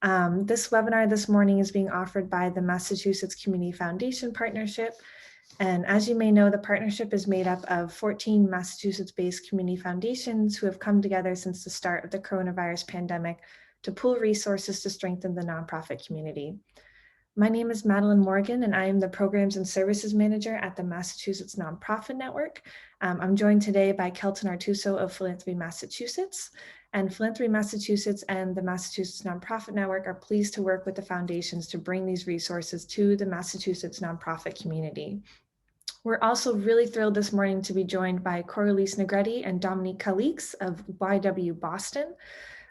This webinar this morning is being offered by the Massachusetts Community Foundation Partnership. And as you may know, the partnership is made up of 14 Massachusetts-based community foundations who have come together since the start of the coronavirus pandemic to pool resources to strengthen the nonprofit community. My name is Madeline Morgan, and I am the Programs and Services Manager at the Massachusetts Nonprofit Network. I'm joined today by Kelton Artuso of Philanthropy Massachusetts. And Philanthropy Massachusetts and the Massachusetts Nonprofit Network are pleased to work with the foundations to bring these resources to the Massachusetts nonprofit community. We're also really thrilled this morning to be joined by Coralise Negretti and Dominique Calix of LeadBoston.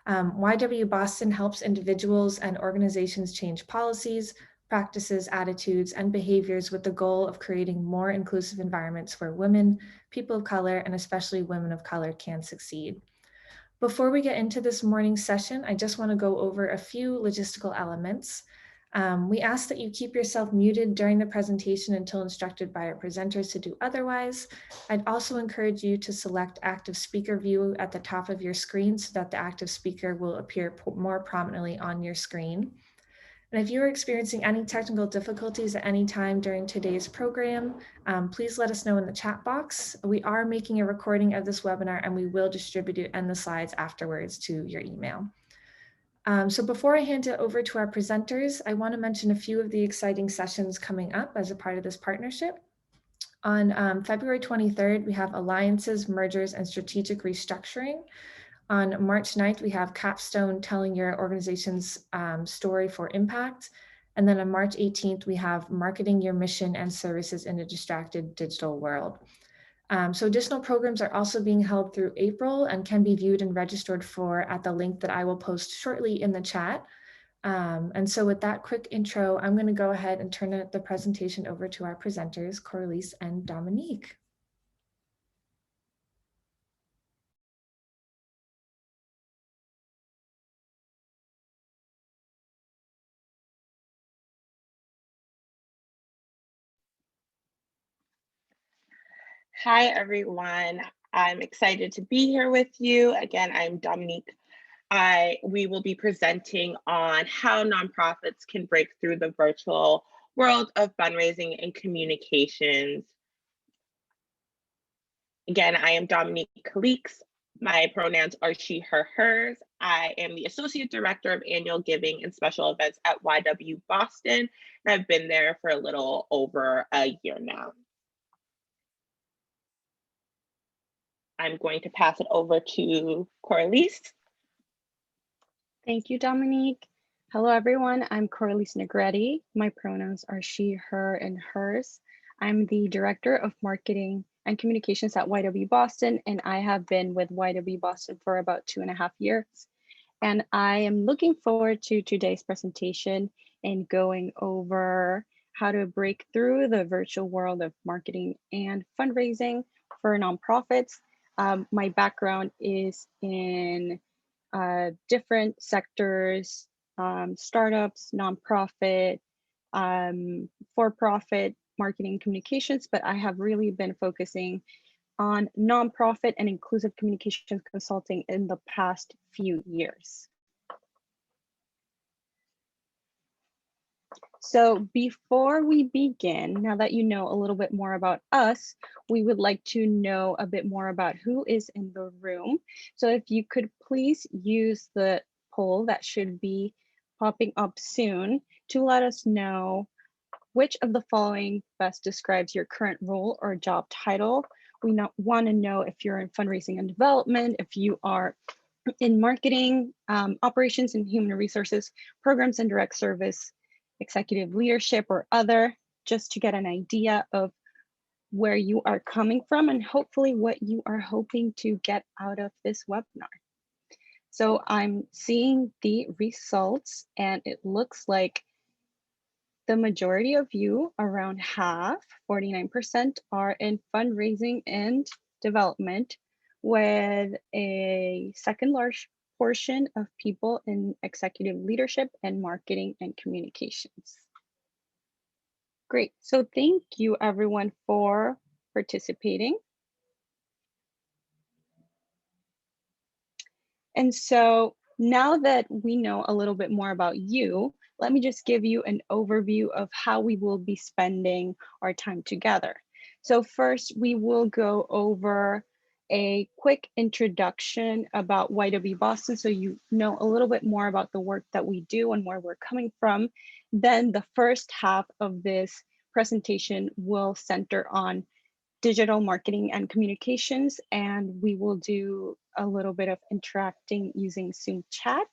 LeadBoston helps individuals and organizations change policies, practices, attitudes, and behaviors with the goal of creating more inclusive environments where women, people of color, and especially women of color can succeed. Before we get into this morning's session, I just want to go over a few logistical elements. We ask that you keep yourself muted during the presentation until instructed by our presenters to do otherwise. I'd also encourage you to select active speaker view at the top of your screen so that the active speaker will appear more prominently on your screen. And if you are experiencing any technical difficulties at any time during today's program, please let us know in the chat box. We are making a recording of this webinar and we will distribute it and the slides afterwards to your email. So before I hand it over to our presenters, I want to mention a few of the exciting sessions coming up as a part of this partnership. On February 23rd, we have Alliances, Mergers, and Strategic Restructuring. On March 9th, we have Capstone telling your organization's story for impact. And then on March 18th, we have Marketing Your Mission and Services in a Distracted Digital World. So additional programs are also being held through April and can be viewed and registered for at the link that I will post shortly in the chat. And so with that quick intro, I'm going to go ahead and turn the presentation over to our presenters, Coralise and Dominique. Hi, everyone. I'm excited to be here with you. Again, I'm Dominique. We will be presenting on how nonprofits can break through the virtual world of fundraising and communications. Again, I am Dominique Calix. My pronouns are she, her, hers. I am the Associate Director of Annual Giving and Special Events at LeadBoston, and I've been there for a little over a year now. I'm going to pass it over to Coralise. Thank you, Dominique. Hello, everyone. I'm Coralise Negretti. My pronouns are she, her, and hers. I'm the Director of Marketing and Communications at LeadBoston, and I have been with LeadBoston for about 2.5 years. And I am looking forward to today's presentation and going over how to break through the virtual world of marketing and fundraising for nonprofits. My background is in different sectors, startups, nonprofit, for-profit, marketing communications, but I have really been focusing on nonprofit and inclusive communications consulting in the past few years. So before we begin, now that you know a little bit more about us, we would like to know a bit more about who is in the room. So if you could please use the poll that should be popping up soon to let us know which of the following best describes your current role or job title. We want to know if you're in fundraising and development, if you are in marketing, operations and human resources, programs and direct service, executive leadership, or other, just to get an idea of where you are coming from and hopefully what you are hoping to get out of this webinar. So I'm seeing the results and it looks like the majority of you, around half, 49%, are in fundraising and development, with a second large portion of people in executive leadership and marketing and communications. Great, so thank you everyone for participating. And so Now that we know a little bit more about you, let me just give you an overview of how we will be spending our time together. So first, we will go over a quick introduction about YW Boston, so you know a little bit more about the work that we do and where we're coming from. Then the first half of this presentation will center on digital marketing and communications, and we will do a little bit of interacting using Zoom chat.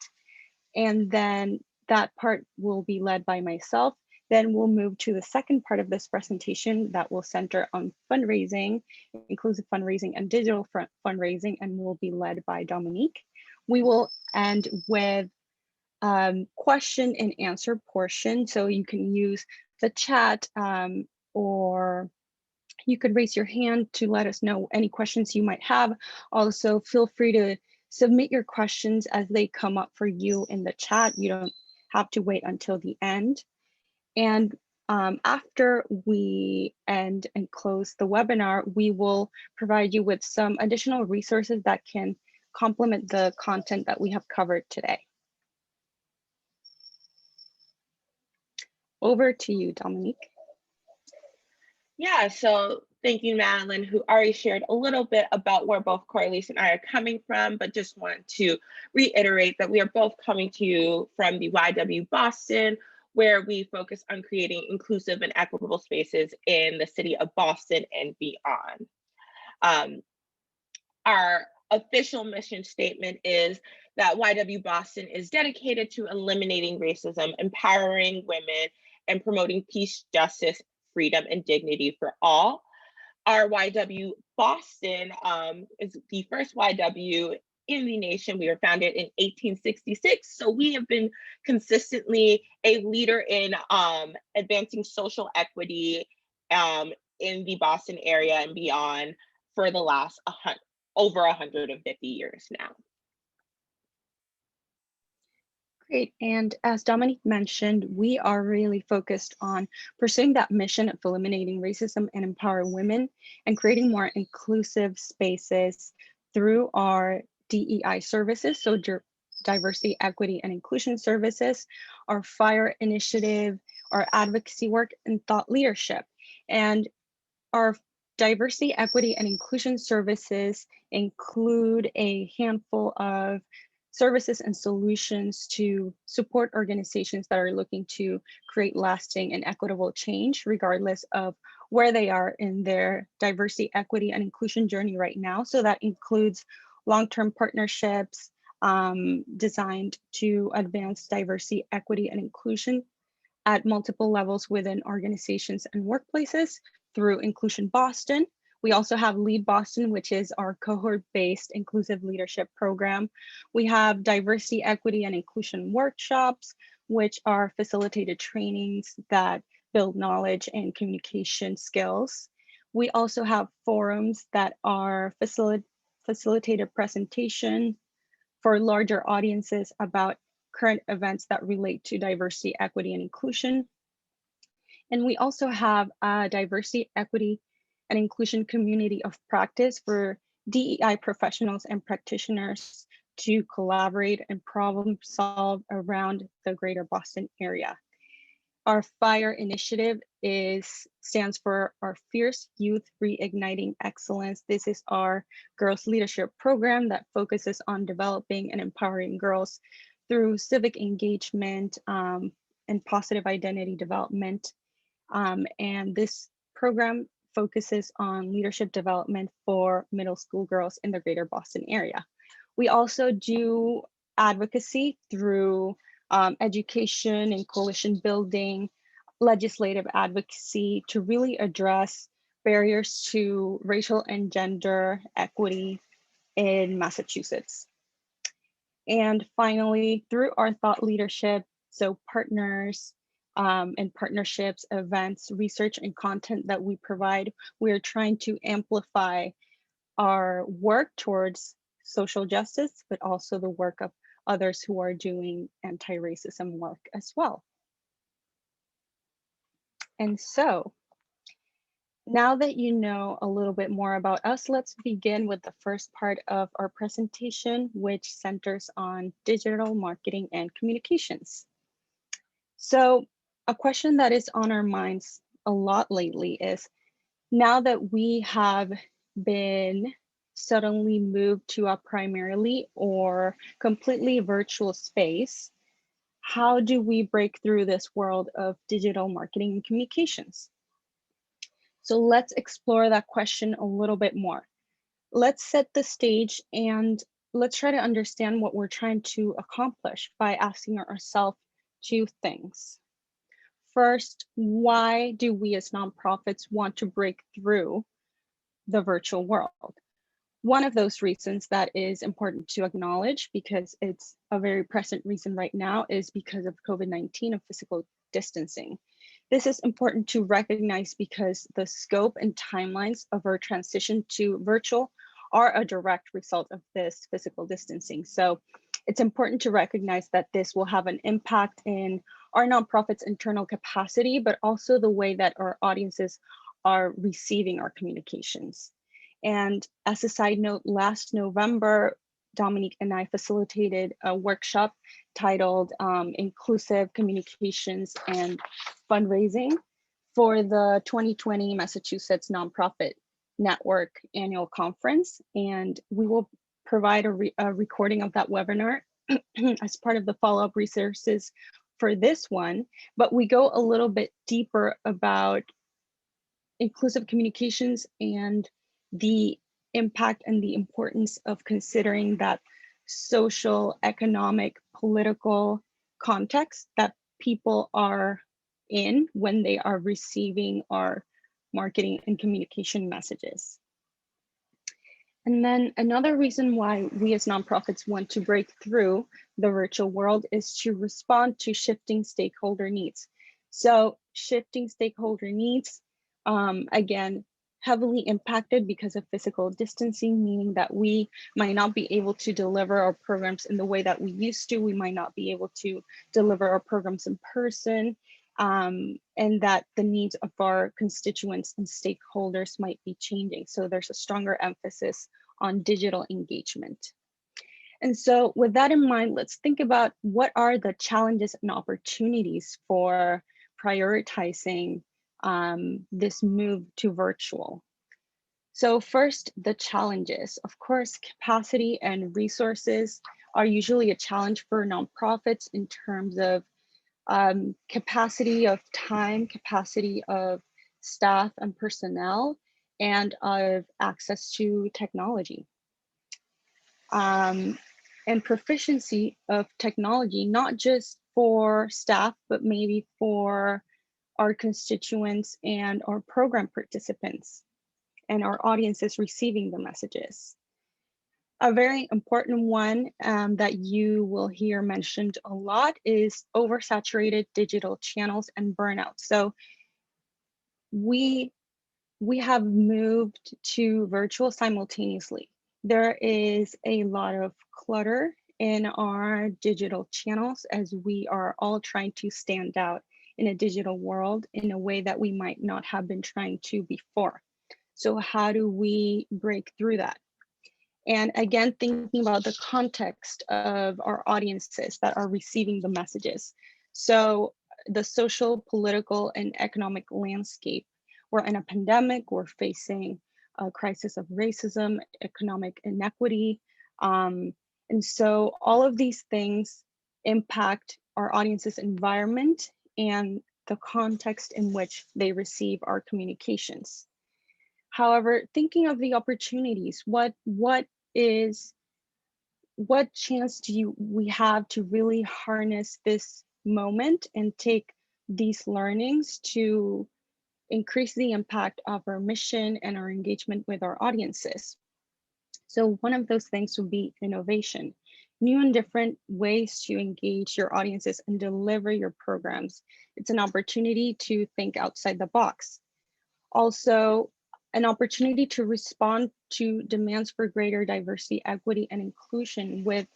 And then that part will be led by myself. Then we'll move to the second part of this presentation that will center on fundraising, inclusive fundraising and digital fundraising, and will be led by Dominique. We will end with question and answer portion. So you can use the chat or you could raise your hand to let us know any questions you might have. Also, feel free to submit your questions as they come up for you in the chat. You don't have to wait until the end. And after we end and close the webinar, we will provide you with some additional resources that can complement the content that we have covered today. Over to you, Dominique. Yeah, so thank you, Madeline, who already shared a little bit about where both Corliss and I are coming from, but just want to reiterate that we are both coming to you from the YW Boston, where we focus on creating inclusive and equitable spaces in the city of Boston and beyond. Our official mission statement is that YW Boston is dedicated to eliminating racism, empowering women, and promoting peace, justice, freedom, and dignity for all. Our YW Boston is the first YW in the nation. We were founded in 1866. So we have been consistently a leader in advancing social equity in the Boston area and beyond for the last over 150 years now. Great, and as Dominique mentioned, we are really focused on pursuing that mission of eliminating racism and empowering women and creating more inclusive spaces through our DEI services, so diversity, equity, and inclusion services, our FIRE initiative, our advocacy work, and thought leadership. And our diversity, equity, and inclusion services include a handful of services and solutions to support organizations that are looking to create lasting and equitable change, regardless of where they are in their diversity, equity, and inclusion journey right now. So that includes long-term partnerships designed to advance diversity, equity, and inclusion at multiple levels within organizations and workplaces through Inclusion Boston. We also have LeadBoston, which is our cohort-based inclusive leadership program. We have diversity, equity, and inclusion workshops, which are facilitated trainings that build knowledge and communication skills. We also have forums that are facilitated presentation for larger audiences about current events that relate to diversity, equity, and inclusion. And we also have a diversity, equity, and inclusion community of practice for DEI professionals and practitioners to collaborate and problem solve around the greater Boston area. Our FIRE initiative stands for our Fierce Youth Reigniting Excellence. This is our girls leadership program that focuses on developing and empowering girls through civic engagement and positive identity development. And this program focuses on leadership development for middle school girls in the greater Boston area. We also do advocacy through education and coalition building, legislative advocacy to really address barriers to racial and gender equity in Massachusetts. And finally, through our thought leadership, so partners and partnerships, events, research, and content that we provide, we're trying to amplify our work towards social justice, but also the work of others who are doing anti-racism work as well. And so Now that you know a little bit more about us, let's begin with the first part of our presentation, which centers on digital marketing and communications. So a question that is on our minds a lot lately is, now that we have been suddenly moved to a primarily or completely virtual space, how do we break through this world of digital marketing and communications? So let's explore that question a little bit more. Let's set the stage and let's try to understand what we're trying to accomplish by asking ourselves two things. First, why do we as nonprofits want to break through the virtual world? One of those reasons that is important to acknowledge, because it's a very present reason right now, is because of COVID-19 and physical distancing. This is important to recognize because the scope and timelines of our transition to virtual are a direct result of this physical distancing. So it's important to recognize that this will have an impact in our nonprofit's internal capacity, but also the way that our audiences are receiving our communications. And as a side note, last November, Dominique and I facilitated a workshop titled Inclusive Communications and Fundraising for the 2020 Massachusetts Nonprofit Network Annual Conference. And we will provide a recording of that webinar as part of the follow-up resources for this one. But we go a little bit deeper about inclusive communications and the impact and the importance of considering that social, economic, political context that people are in when they are receiving our marketing and communication messages. And then another reason why we as nonprofits want to break through the virtual world is to respond to shifting stakeholder needs. So shifting stakeholder needs, again, heavily impacted because of physical distancing, meaning that we might not be able to deliver our programs in the way that we used to. We might not be able to deliver our programs in person. And that the needs of our constituents and stakeholders might be changing. So there's a stronger emphasis on digital engagement. And so with that in mind, let's think about what are the challenges and opportunities for prioritizing this move to virtual. So first, the challenges. Of course, capacity and resources are usually a challenge for nonprofits in terms of capacity of time, capacity of staff and personnel, and of access to technology. And proficiency of technology, not just for staff, but maybe for our constituents and our program participants and our audiences receiving the messages. A very important one that you will hear mentioned a lot is oversaturated digital channels and burnout. So we have moved to virtual simultaneously. There is a lot of clutter in our digital channels as we are all trying to stand out in a digital world in a way that we might not have been trying to before. So how do we break through that? And again, thinking about the context of our audiences that are receiving the messages. So the social, political, and economic landscape. We're in a pandemic, we're facing a crisis of racism, economic inequity. And so all of these things impact our audience's environment and the context in which they receive our communications. However, thinking of the opportunities, what chance do we have to really harness this moment and take these learnings to increase the impact of our mission and our engagement with our audiences? So one of those things would be innovation, new and different ways to engage your audiences and deliver your programs. It's an opportunity to think outside the box. Also, an opportunity to respond to demands for greater diversity, equity, and inclusion, with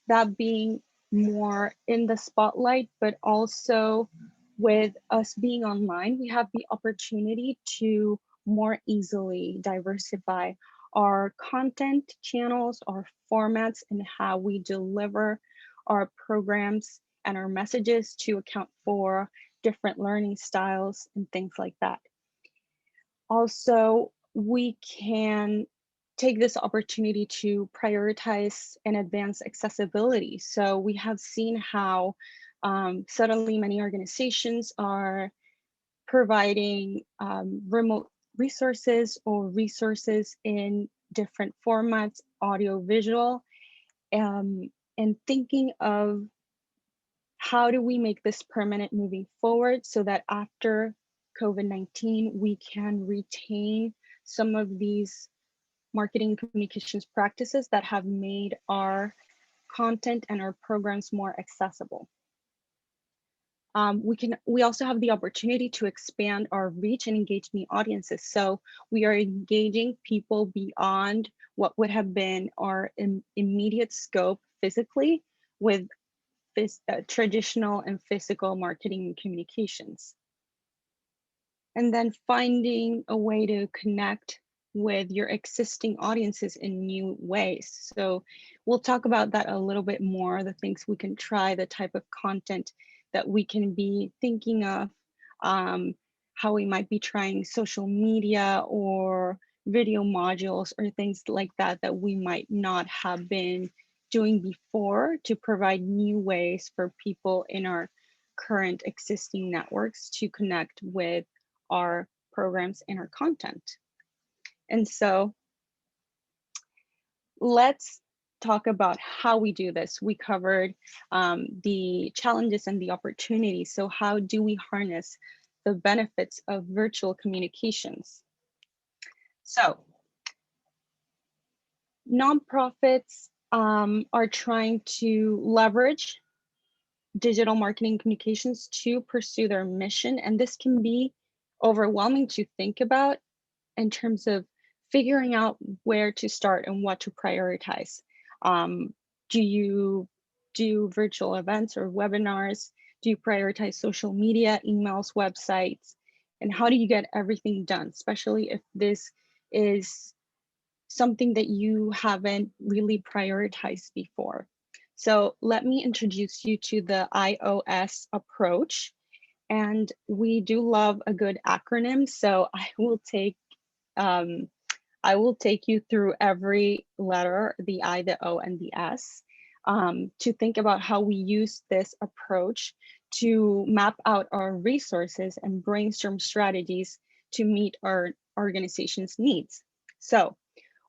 that being more in the spotlight, but also with us being online, we have the opportunity to more easily diversify our content channels, our formats, and how we deliver our programs and our messages to account for different learning styles and things like that. Also, we can take this opportunity to prioritize and advance accessibility. So we have seen how suddenly many organizations are providing remote resources or resources in different formats, audio, visual, and thinking of how do we make this permanent moving forward so that after COVID-19, we can retain some of these marketing communications practices that have made our content and our programs more accessible. We also have the opportunity to expand our reach and engage new audiences. So we are engaging people beyond what would have been our immediate scope physically with traditional and physical marketing and communications. And then finding a way to connect with your existing audiences in new ways. So we'll talk about that a little bit more, the things we can try, the type of content that we can be thinking of, how we might be trying social media or video modules or things like that that we might not have been doing before to provide new ways for people in our current existing networks to connect with our programs and our content. And so let's talk about how we do this. We covered the challenges and the opportunities. So how do we harness the benefits of virtual communications? So nonprofits are trying to leverage digital marketing communications to pursue their mission. And this can be overwhelming to think about in terms of figuring out where to start and what to prioritize. Do you do virtual events or webinars? Do you prioritize social media, emails, websites? And how do you get everything done, especially if this is something that you haven't really prioritized before? So let me introduce you to the iOS approach. And we do love a good acronym, so I will take you through every letter, the I, the O, and the S, to think about how we use this approach to map out our resources and brainstorm strategies to meet our organization's needs. So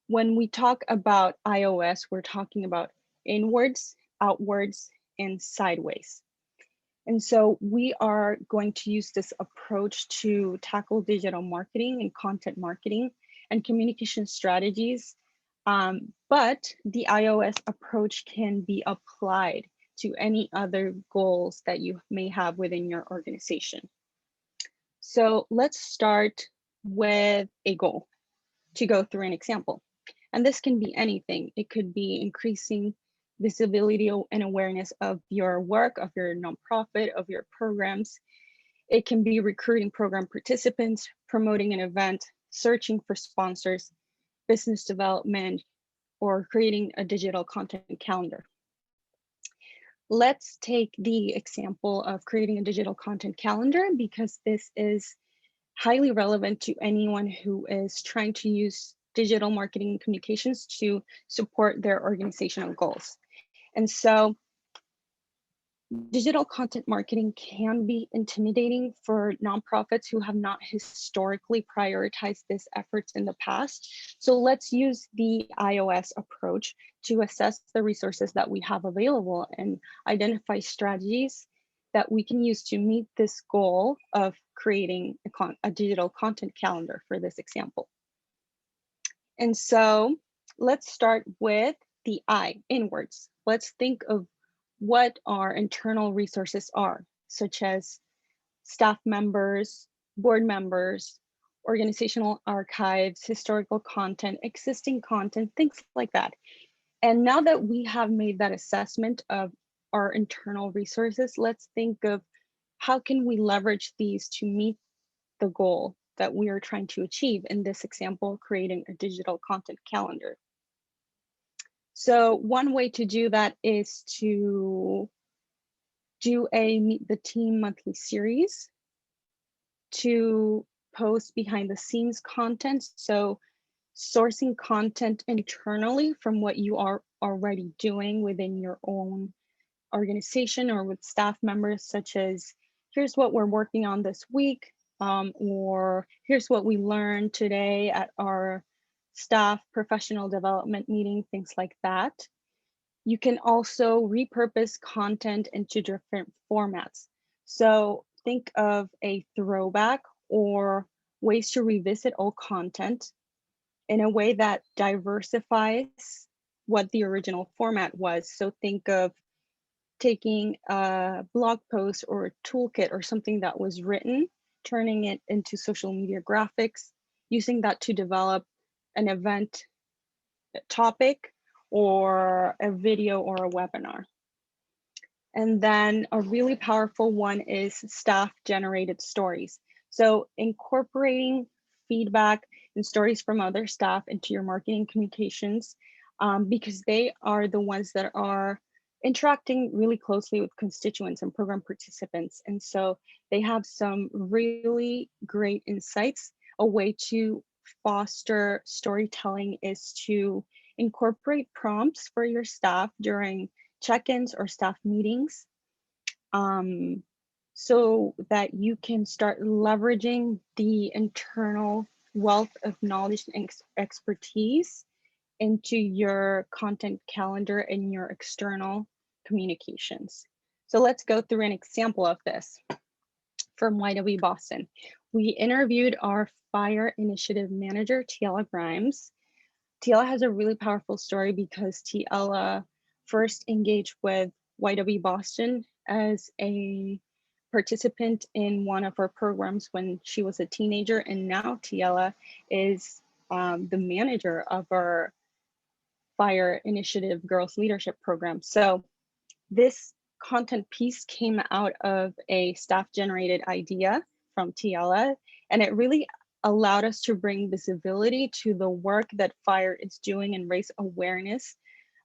when we talk about iOS, we're talking about inwards, outwards, and sideways. And so we are going to use this approach to tackle digital marketing and content marketing and communication strategies. But the iOS approach can be applied to any other goals that you may have within your organization. So let's start with a goal to go through an example. And this can be anything. It could be increasing visibility and awareness of your work, of your nonprofit, of your programs. It can be recruiting program participants, promoting an event, searching for sponsors, business development, or creating a digital content calendar. Let's take the example of creating a digital content calendar because this is highly relevant to anyone who is trying to use digital marketing and communications to support their organizational goals. And so digital content marketing can be intimidating for nonprofits who have not historically prioritized these efforts in the past. So let's use the iOS approach to assess the resources that we have available and identify strategies that we can use to meet this goal of creating a digital content calendar for this example. And so let's start with the I, inwards. Let's think of what our internal resources are, such as staff members, board members, organizational archives, historical content, existing content, things like that. And now that we have made that assessment of our internal resources, let's think of how can we leverage these to meet the goal, that we are trying to achieve, in this example, creating a digital content calendar. So one way to do that is to do a Meet the Team monthly series, to post behind the scenes content. So sourcing content internally from what you are already doing within your own organization or with staff members, such as, here's what we're working on this week, or here's what we learned today at our staff professional development meeting, things like that. You can also repurpose content into different formats. So think of a throwback or ways to revisit old content in a way that diversifies what the original format was. So think of taking a blog post or a toolkit or something that was written, turning it into social media graphics, using that to develop an event topic or a video or a webinar. And then a really powerful one is staff generated stories. So incorporating feedback and stories from other staff into your marketing communications, because they are the ones that are interacting really closely with constituents and program participants. And so they have some really great insights. A way to foster storytelling is to incorporate prompts for your staff during check-ins or staff meetings, so that you can start leveraging the internal wealth of knowledge and expertise into your content calendar and your external communications. So let's go through an example of this from LeadBoston. We interviewed our fire initiative manager, Tiela Grimes. Tiela has a really powerful story because Tiela first engaged with LeadBoston as a participant in one of our programs when she was a teenager, and now Tiela is the manager of our fire initiative girls leadership program. So this content piece came out of a staff generated idea from Tiela, and it really allowed us to bring visibility to the work that fire is doing and raise awareness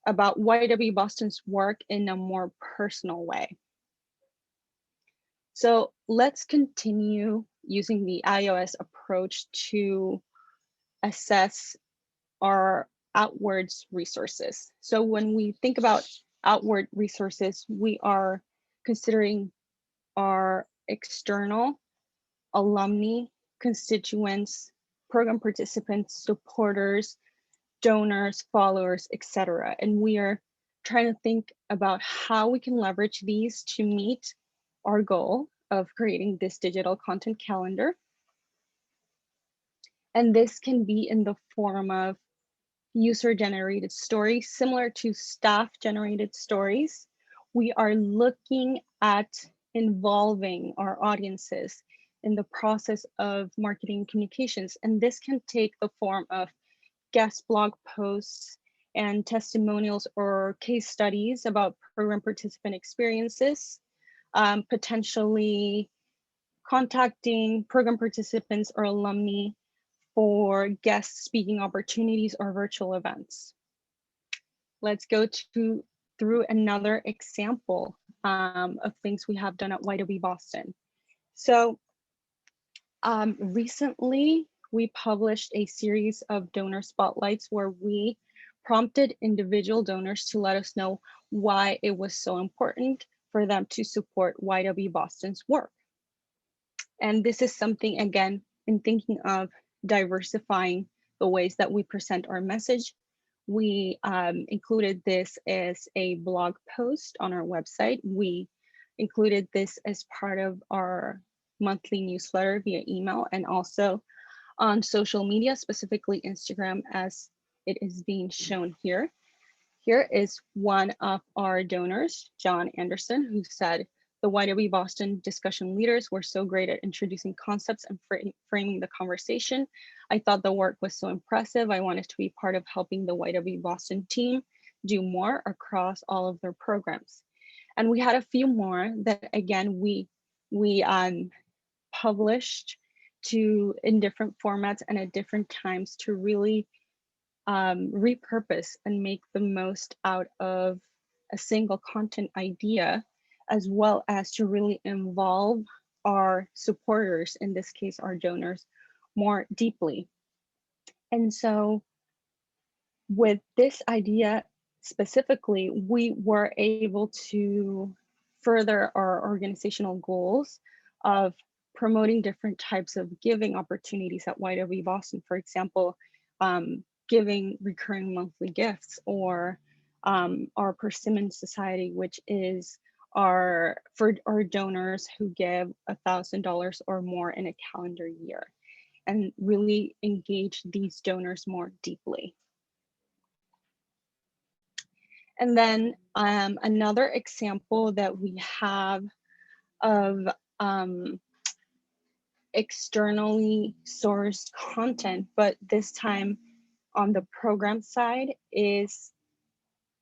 about LeadBoston's work in a more personal way. So let's continue using the iOS approach to assess our outwards resources. So when we think about outward resources, we are considering our external alumni, constituents, program participants, supporters, donors, followers, etc. And we are trying to think about how we can leverage these to meet our goal of creating this digital content calendar. And this can be in the form of user-generated stories, similar to staff-generated stories. We are looking at involving our audiences in the process of marketing communications. And this can take the form of guest blog posts and testimonials or case studies about program participant experiences, potentially contacting program participants or alumni for guest speaking opportunities or virtual events. Let's go through another example of things we have done at LeadBoston. So recently, we published a series of donor spotlights where we prompted individual donors to let us know why it was so important for them to support LeadBoston's work. And this is something, again, in thinking of diversifying the ways that we present our message, we included this as a blog post on our website. We included this as part of our monthly newsletter via email and also on social media, specifically Instagram, as it is being shown here. Here is one of our donors, John Anderson, who said, the LeadBoston discussion leaders were so great at introducing concepts and framing the conversation. I thought the work was so impressive. I wanted to be part of helping the LeadBoston team do more across all of their programs. And we had a few more that, again, we published in different formats and at different times to really repurpose and make the most out of a single content idea, as well as to really involve our supporters, in this case, our donors, more deeply. And so with this idea specifically, we were able to further our organizational goals of promoting different types of giving opportunities at LeadBoston. For example, giving recurring monthly gifts, or our Persimmon Society, which is for our donors who give $1,000 or more in a calendar year, and really engage these donors more deeply. And then another example that we have of externally sourced content, but this time on the program side, is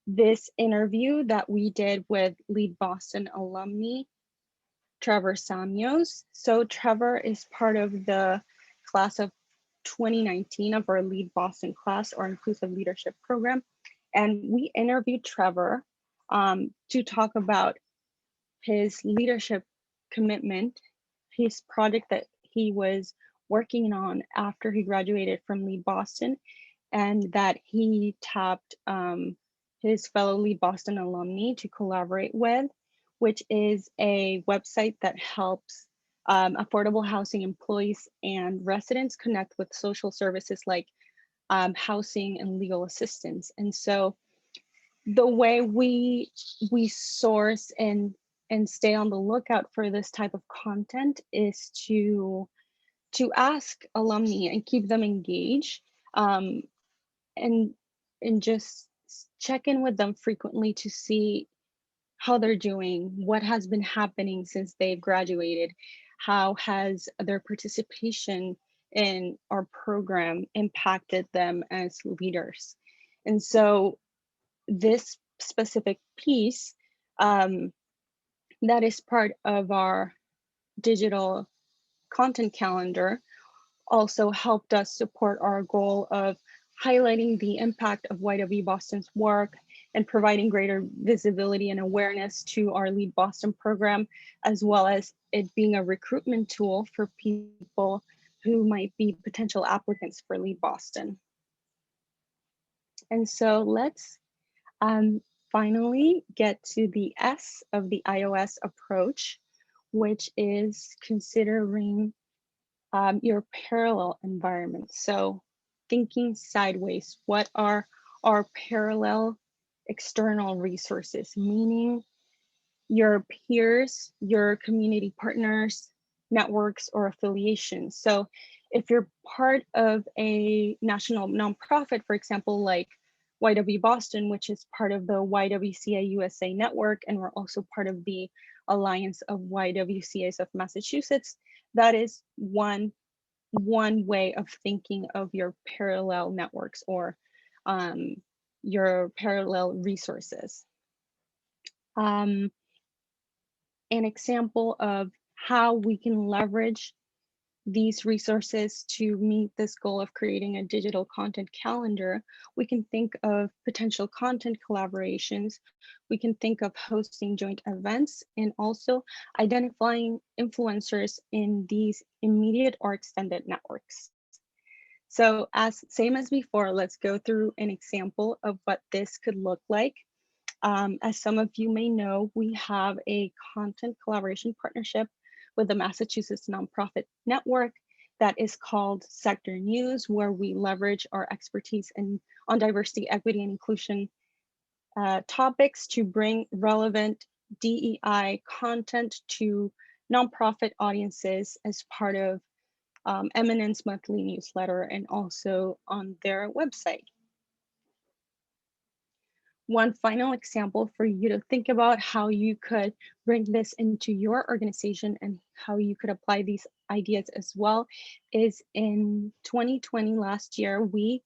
this interview that we did with LeadBoston alumni, Trevor Samios. So Trevor is part of the class of 2019 of our LeadBoston class, or Inclusive Leadership Program. And we interviewed Trevor to talk about his leadership commitment, his project that he was working on after he graduated from LeadBoston, and that he tapped his fellow LeadBoston alumni to collaborate with, which is a website that helps affordable housing employees and residents connect with social services like housing and legal assistance. And so the way we source and stay on the lookout for this type of content is to ask alumni and keep them engaged, and just check in with them frequently to see how they're doing, what has been happening since they've graduated, how has their participation in our program impacted them as leaders. And so this specific piece that is part of our digital content calendar also helped us support our goal of highlighting the impact of LeadBoston's work and providing greater visibility and awareness to our LeadBoston program, as well as it being a recruitment tool for people who might be potential applicants for LeadBoston. And so let's finally get to the S of the iOS approach, which is considering your parallel environment. So thinking sideways, what are our parallel external resources, meaning your peers, your community partners, networks, or affiliations. So if you're part of a national nonprofit, for example, like LeadBoston, which is part of the YWCA USA network, and we're also part of the Alliance of YWCAs of Massachusetts, that is one way of thinking of your parallel networks, or your parallel resources. An example of how we can leverage these resources to meet this goal of creating a digital content calendar, we can think of potential content collaborations, we can think of hosting joint events, and also identifying influencers in these immediate or extended networks. So same as before, let's go through an example of what this could look like. As some of you may know, we have a content collaboration partnership with the Massachusetts Nonprofit Network that is called Sector News, where we leverage our expertise on diversity, equity, and inclusion topics to bring relevant DEI content to nonprofit audiences as part of Eminence monthly newsletter and also on their website. One final example for you to think about how you could bring this into your organization and how you could apply these ideas as well is in 2020, last year, we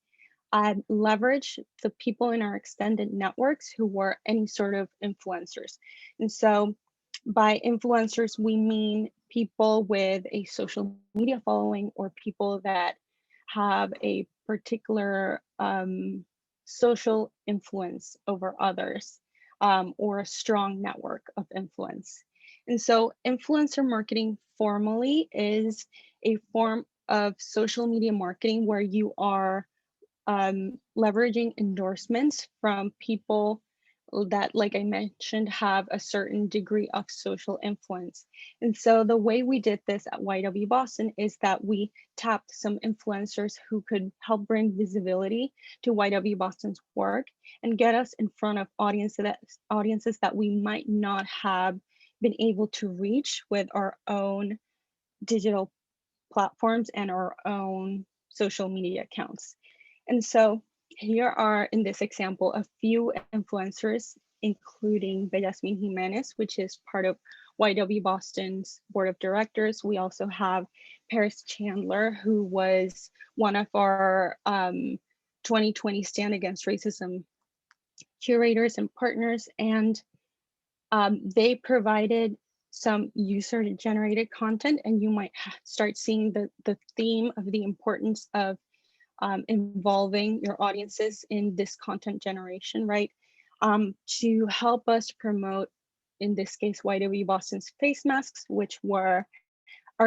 leveraged the people in our extended networks who were any sort of influencers. And so by influencers, we mean people with a social media following or people that have a particular social influence over others, or a strong network of influence. And so influencer marketing formally is a form of social media marketing where you are leveraging endorsements from people that, like I mentioned, have a certain degree of social influence. And so the way we did this at YW Boston is that we tapped some influencers who could help bring visibility to YW Boston's work and get us in front of audiences that we might not have been able to reach with our own digital platforms and our own social media accounts. And so here are, in this example, a few influencers, including Bellasmin Jimenez, which is part of YW Boston's board of directors. We also have Paris Chandler, who was one of our 2020 Stand Against Racism curators and partners. And they provided some user-generated content, and you might start seeing the theme of the importance of involving your audiences in this content generation, right? To help us promote, in this case, YW Boston's face masks, which are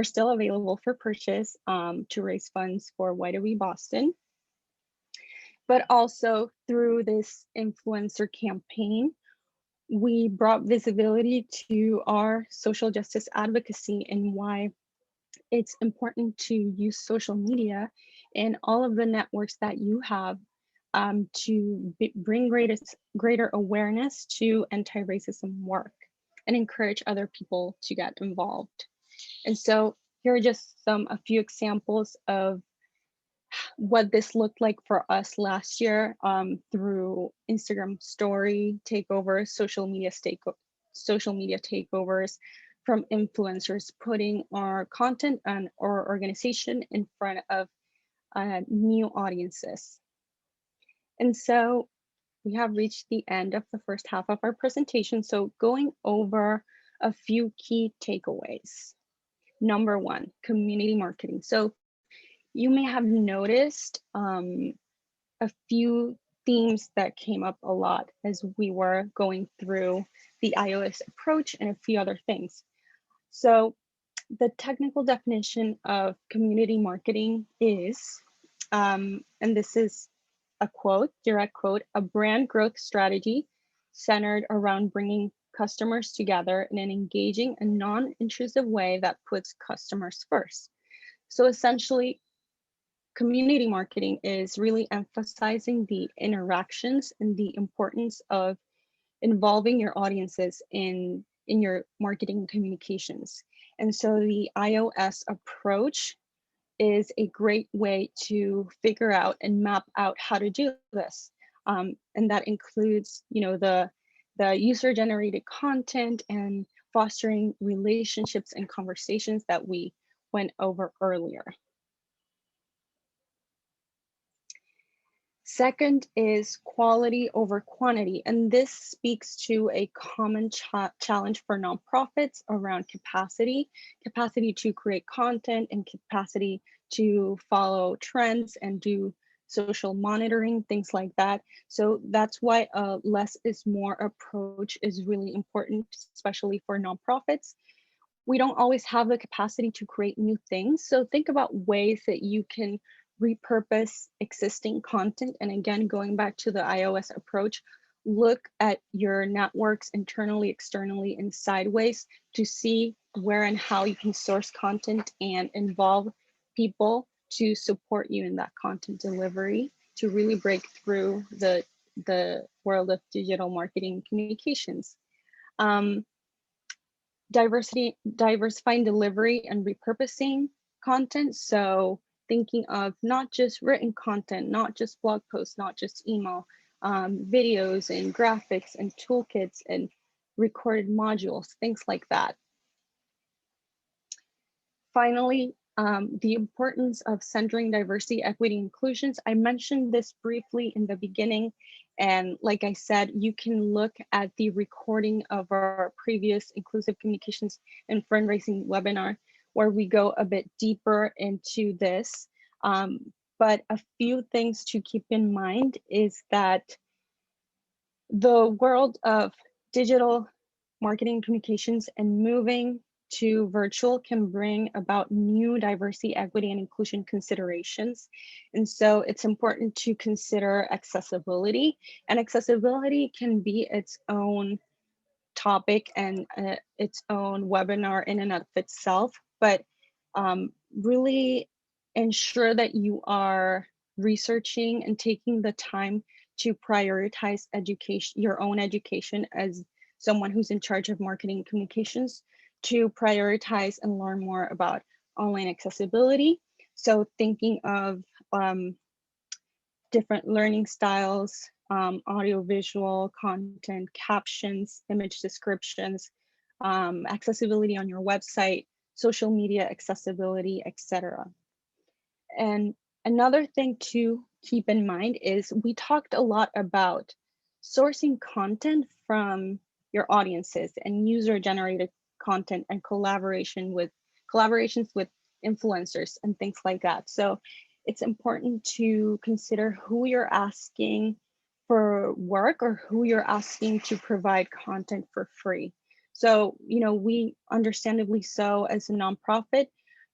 still available for purchase to raise funds for YW Boston. But also through this influencer campaign, we brought visibility to our social justice advocacy and why it's important to use social media and all of the networks that you have to bring greater awareness to anti-racism work and encourage other people to get involved. And so here are just a few examples of what this looked like for us last year through Instagram story takeovers, social media takeovers from influencers, putting our content and our organization in front of new audiences. And so we have reached the end of the first half of our presentation. So going over a few key takeaways. Number one, community marketing. So you may have noticed a few themes that came up a lot as we were going through the iOS approach and a few other things. So the technical definition of community marketing is, and this is a quote, direct quote, a brand growth strategy centered around bringing customers together in an engaging and non-intrusive way that puts customers first. So essentially, community marketing is really emphasizing the interactions and the importance of involving your audiences in your marketing communications. And so the iOS approach is a great way to figure out and map out how to do this. And that includes, the user-generated content and fostering relationships and conversations that we went over earlier. Second is quality over quantity, and this speaks to a common challenge for nonprofits around capacity to create content and capacity to follow trends and do social monitoring, things like that. So that's why a less is more approach is really important, especially for nonprofits. We don't always have the capacity to create new things. So think about ways that you can repurpose existing content. And again, going back to the iOS approach, look at your networks internally, externally, and sideways to see where and how you can source content and involve people to support you in that content delivery to really break through the world of digital marketing communications. Diversifying delivery and repurposing content. So thinking of not just written content, not just blog posts, not just email, videos and graphics and toolkits and recorded modules, things like that. Finally, the importance of centering diversity, equity, inclusions. I mentioned this briefly in the beginning, And like I said, you can look at the recording of our previous Inclusive Communications and Fundraising webinar, where we go a bit deeper into this. But a few things to keep in mind is that the world of digital marketing communications and moving to virtual can bring about new diversity, equity, and inclusion considerations. And so it's important to consider accessibility, and accessibility can be its own topic and its own webinar in and of itself, but really ensure that you are researching and taking the time to prioritize education, your own education as someone who's in charge of marketing communications, to prioritize and learn more about online accessibility. So thinking of different learning styles, audio-visual content, captions, image descriptions, accessibility on your website, social media accessibility, etc. And another thing to keep in mind is we talked a lot about sourcing content from your audiences and user-generated content and collaborations with influencers and things like that. So it's important to consider who you're asking for work or who you're asking to provide content for free. So, we understandably so as a nonprofit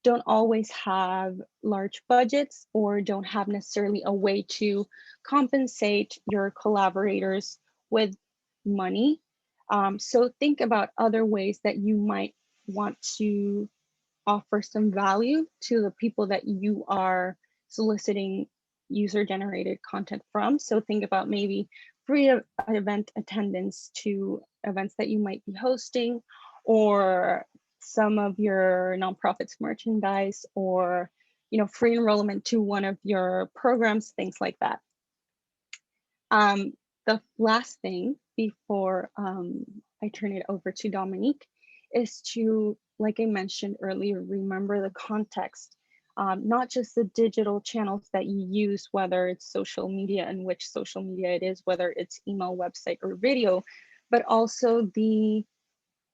don't always have large budgets or don't have necessarily a way to compensate your collaborators with money. So think about other ways that you might want to offer some value to the people that you are soliciting user-generated content from. So think about maybe free event attendance to events that you might be hosting, or some of your nonprofit's merchandise, or free enrollment to one of your programs, things like that. The last thing before I turn it over to Dominique is to, like I mentioned earlier, remember the context, not just the digital channels that you use, whether it's social media and which social media it is, whether it's email, website, or video, but also the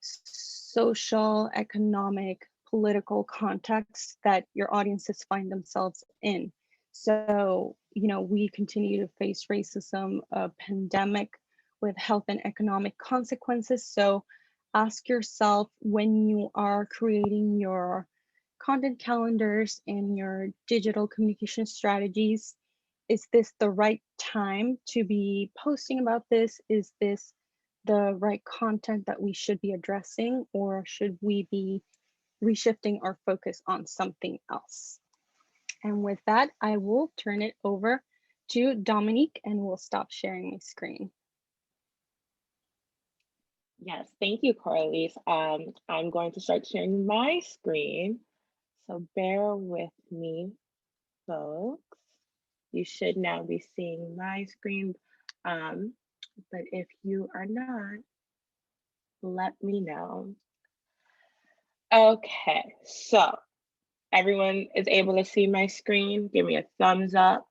social, economic, political context that your audiences find themselves in. So, we continue to face racism, a pandemic with health and economic consequences. So ask yourself, when you are creating your content calendars and your digital communication strategies, is this the right time to be posting about this? Is this the right content that we should be addressing, or should we be reshifting our focus on something else? And with that, I will turn it over to Dominique and we'll stop sharing my screen. Yes, thank you, Corliss. I'm going to start sharing my screen. So bear with me, folks. You should now be seeing my screen. But if you are not, let me know. Okay, so everyone is able to see my screen. Give me a thumbs up.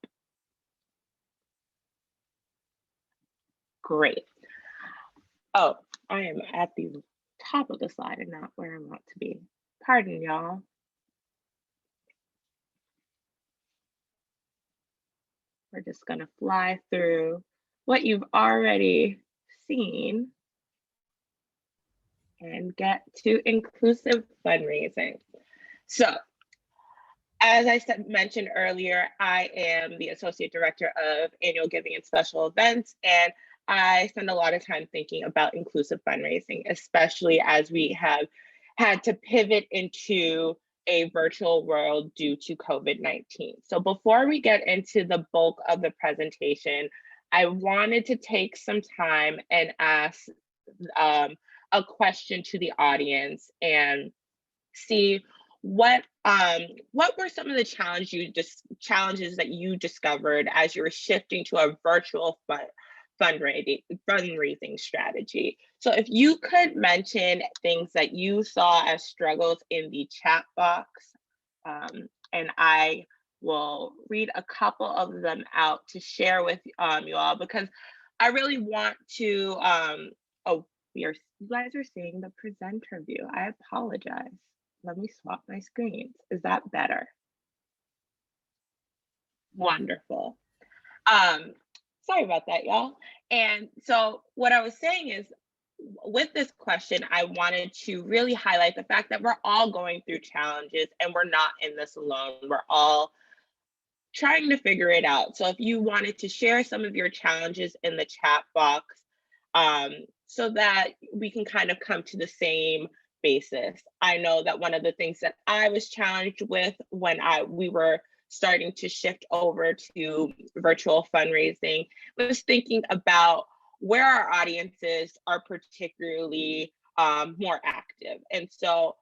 Great. Oh, I am at the top of the slide and not where I'm about to be. Pardon, y'all. We're just gonna fly through what you've already seen and get to inclusive fundraising. So, as I mentioned earlier, I am the Associate Director of Annual Giving and Special Events, and I spend a lot of time thinking about inclusive fundraising, especially as we have had to pivot into a virtual world due to COVID-19. So before we get into the bulk of the presentation, I wanted to take some time and ask a question to the audience and see what were some of the challenges that you discovered as you were shifting to a virtual fundraising strategy. So if you could mention things that you saw as struggles in the chat box, and I will read a couple of them out to share with you all, because I really want to, oh, you guys are seeing the presenter view. I apologize. Let me swap my screens. Is that better? Wonderful. Um, Sorry about that, y'all. And so what I was saying is, with this question, I wanted to really highlight the fact that we're all going through challenges and we're not in this alone. We're all trying to figure it out. So if you wanted to share some of your challenges in the chat box, so that we can kind of come to the same basis. I know that one of the things that I was challenged with when we were starting to shift over to virtual fundraising was thinking about where our audiences are particularly more active. And so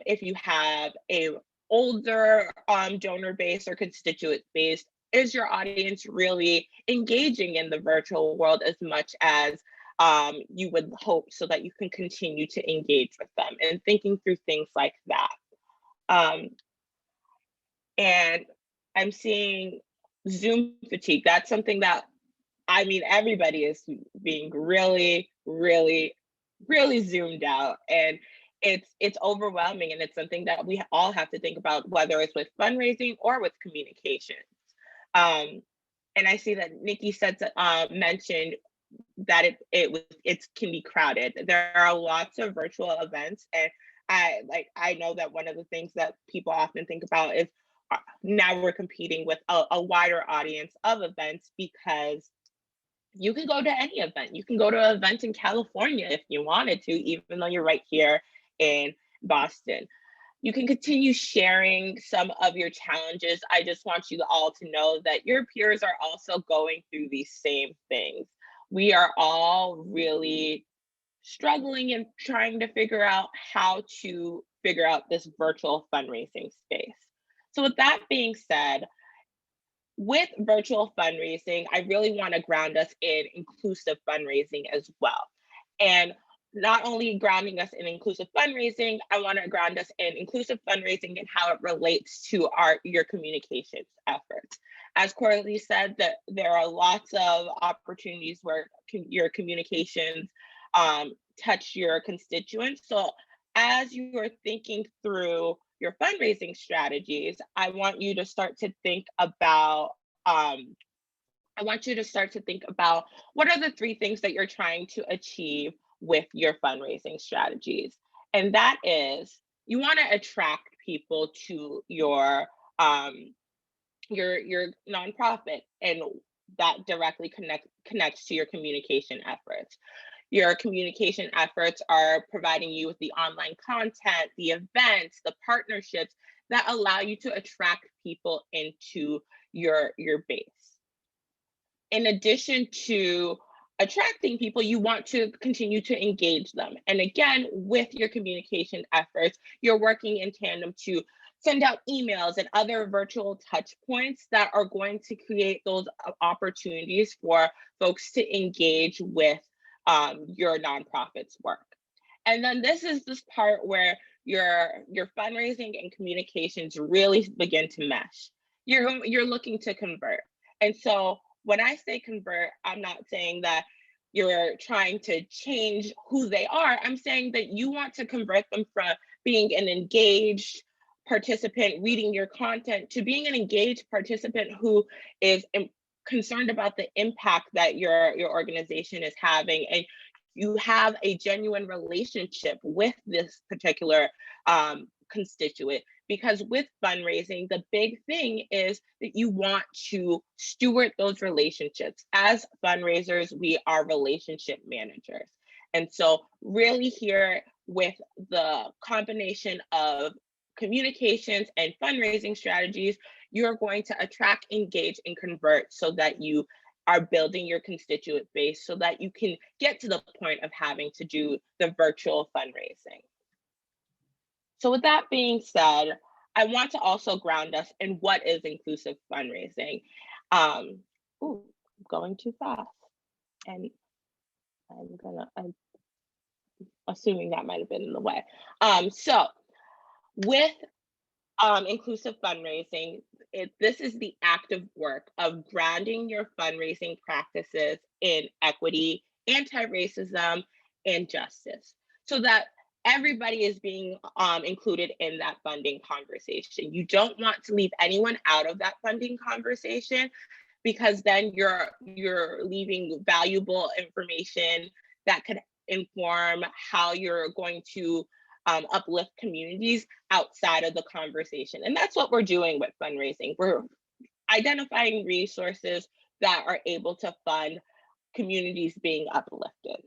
if you have a older donor base or constituent base, is your audience really engaging in the virtual world as much as you would hope, so that you can continue to engage with them, and thinking through things like that. And I'm seeing Zoom fatigue. That's something that, I mean, everybody is being really, really, really zoomed out, and it's overwhelming, and it's something that we all have to think about, whether it's with fundraising or with communication. And I see that Nikki said mentioned that it can be crowded. There are lots of virtual events, and I know that one of the things that people often think about is now we're competing with a wider audience of events, because you can go to any event. You can go to an event in California if you wanted to, even though you're right here in Boston. You can continue sharing some of your challenges. I just want you all to know that your peers are also going through these same things. We are all really struggling and trying to figure out how to figure out this virtual fundraising space. So with that being said, with virtual fundraising, I really want to ground us in inclusive fundraising as well. And not only grounding us in inclusive fundraising, I want to ground us in inclusive fundraising and how it relates to your communications efforts. As Coralie said, that there are lots of opportunities where your communications touch your constituents. So as you are thinking through your fundraising strategies, I want you to start to think about what are the 3 things that you're trying to achieve with your fundraising strategies. And that is, you want to attract people to your nonprofit, and that directly connects to your communication efforts. Your communication efforts are providing you with the online content, the events, the partnerships that allow you to attract people into your base. In addition to attracting people, you want to continue to engage them. And again, with your communication efforts, you're working in tandem to send out emails and other virtual touch points that are going to create those opportunities for folks to engage with your nonprofit's work. And then this part where your fundraising and communications really begin to mesh. You're looking to convert. And so when I say convert, I'm not saying that you're trying to change who they are. I'm saying that you want to convert them from being an engaged participant reading your content to being an engaged participant who is concerned about the impact that your organization is having, and you have a genuine relationship with this particular constituent. Because with fundraising, the big thing is that you want to steward those relationships. As fundraisers, we are relationship managers. And so really here, with the combination of communications and fundraising strategies, you're going to attract, engage, and convert, so that you are building your constituent base, so that you can get to the point of having to do the virtual fundraising. So with that being said, I want to also ground us in what is inclusive fundraising. I'm going too fast, and I'm assuming that might have been in the way. So with inclusive fundraising, this is the active work of grounding your fundraising practices in equity, anti-racism, and justice, so that everybody is being included in that funding conversation. You don't want to leave anyone out of that funding conversation, because then you're leaving valuable information that could inform how you're going to uplift communities outside of the conversation. And that's what we're doing with fundraising. We're identifying resources that are able to fund communities being uplifted.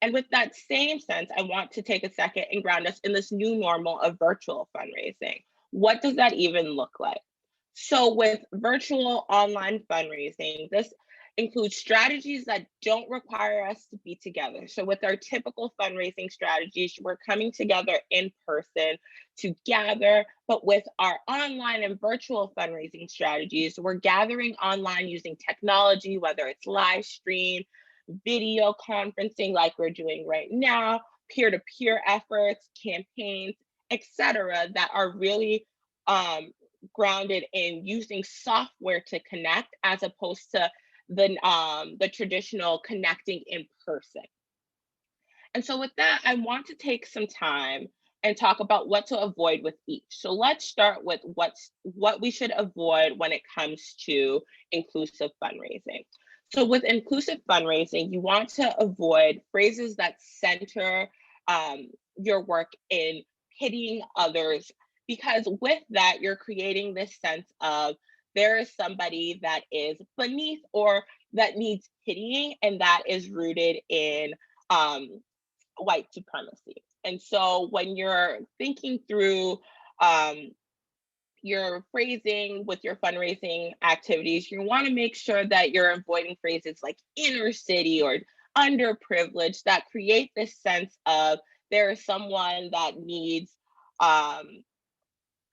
And with that same sense, I want to take a second and ground us in this new normal of virtual fundraising. What does that even look like? So with virtual online fundraising, this includes strategies that don't require us to be together. So with our typical fundraising strategies, we're coming together in person to gather, but with our online and virtual fundraising strategies, we're gathering online using technology, whether it's live stream, video conferencing like we're doing right now, peer-to-peer efforts, campaigns, etc., that are really grounded in using software to connect, as opposed to the traditional connecting in person. And so with that, I want to take some time and talk about what to avoid with each. So let's start with what we should avoid when it comes to inclusive fundraising. So with inclusive fundraising, you want to avoid phrases that center your work in pitying others, because with that, you're creating this sense of there is somebody that is beneath or that needs pitying, and that is rooted in white supremacy. And so when you're thinking through your phrasing with your fundraising activities, you want to make sure that you're avoiding phrases like inner city or underprivileged that create this sense of there is someone that needs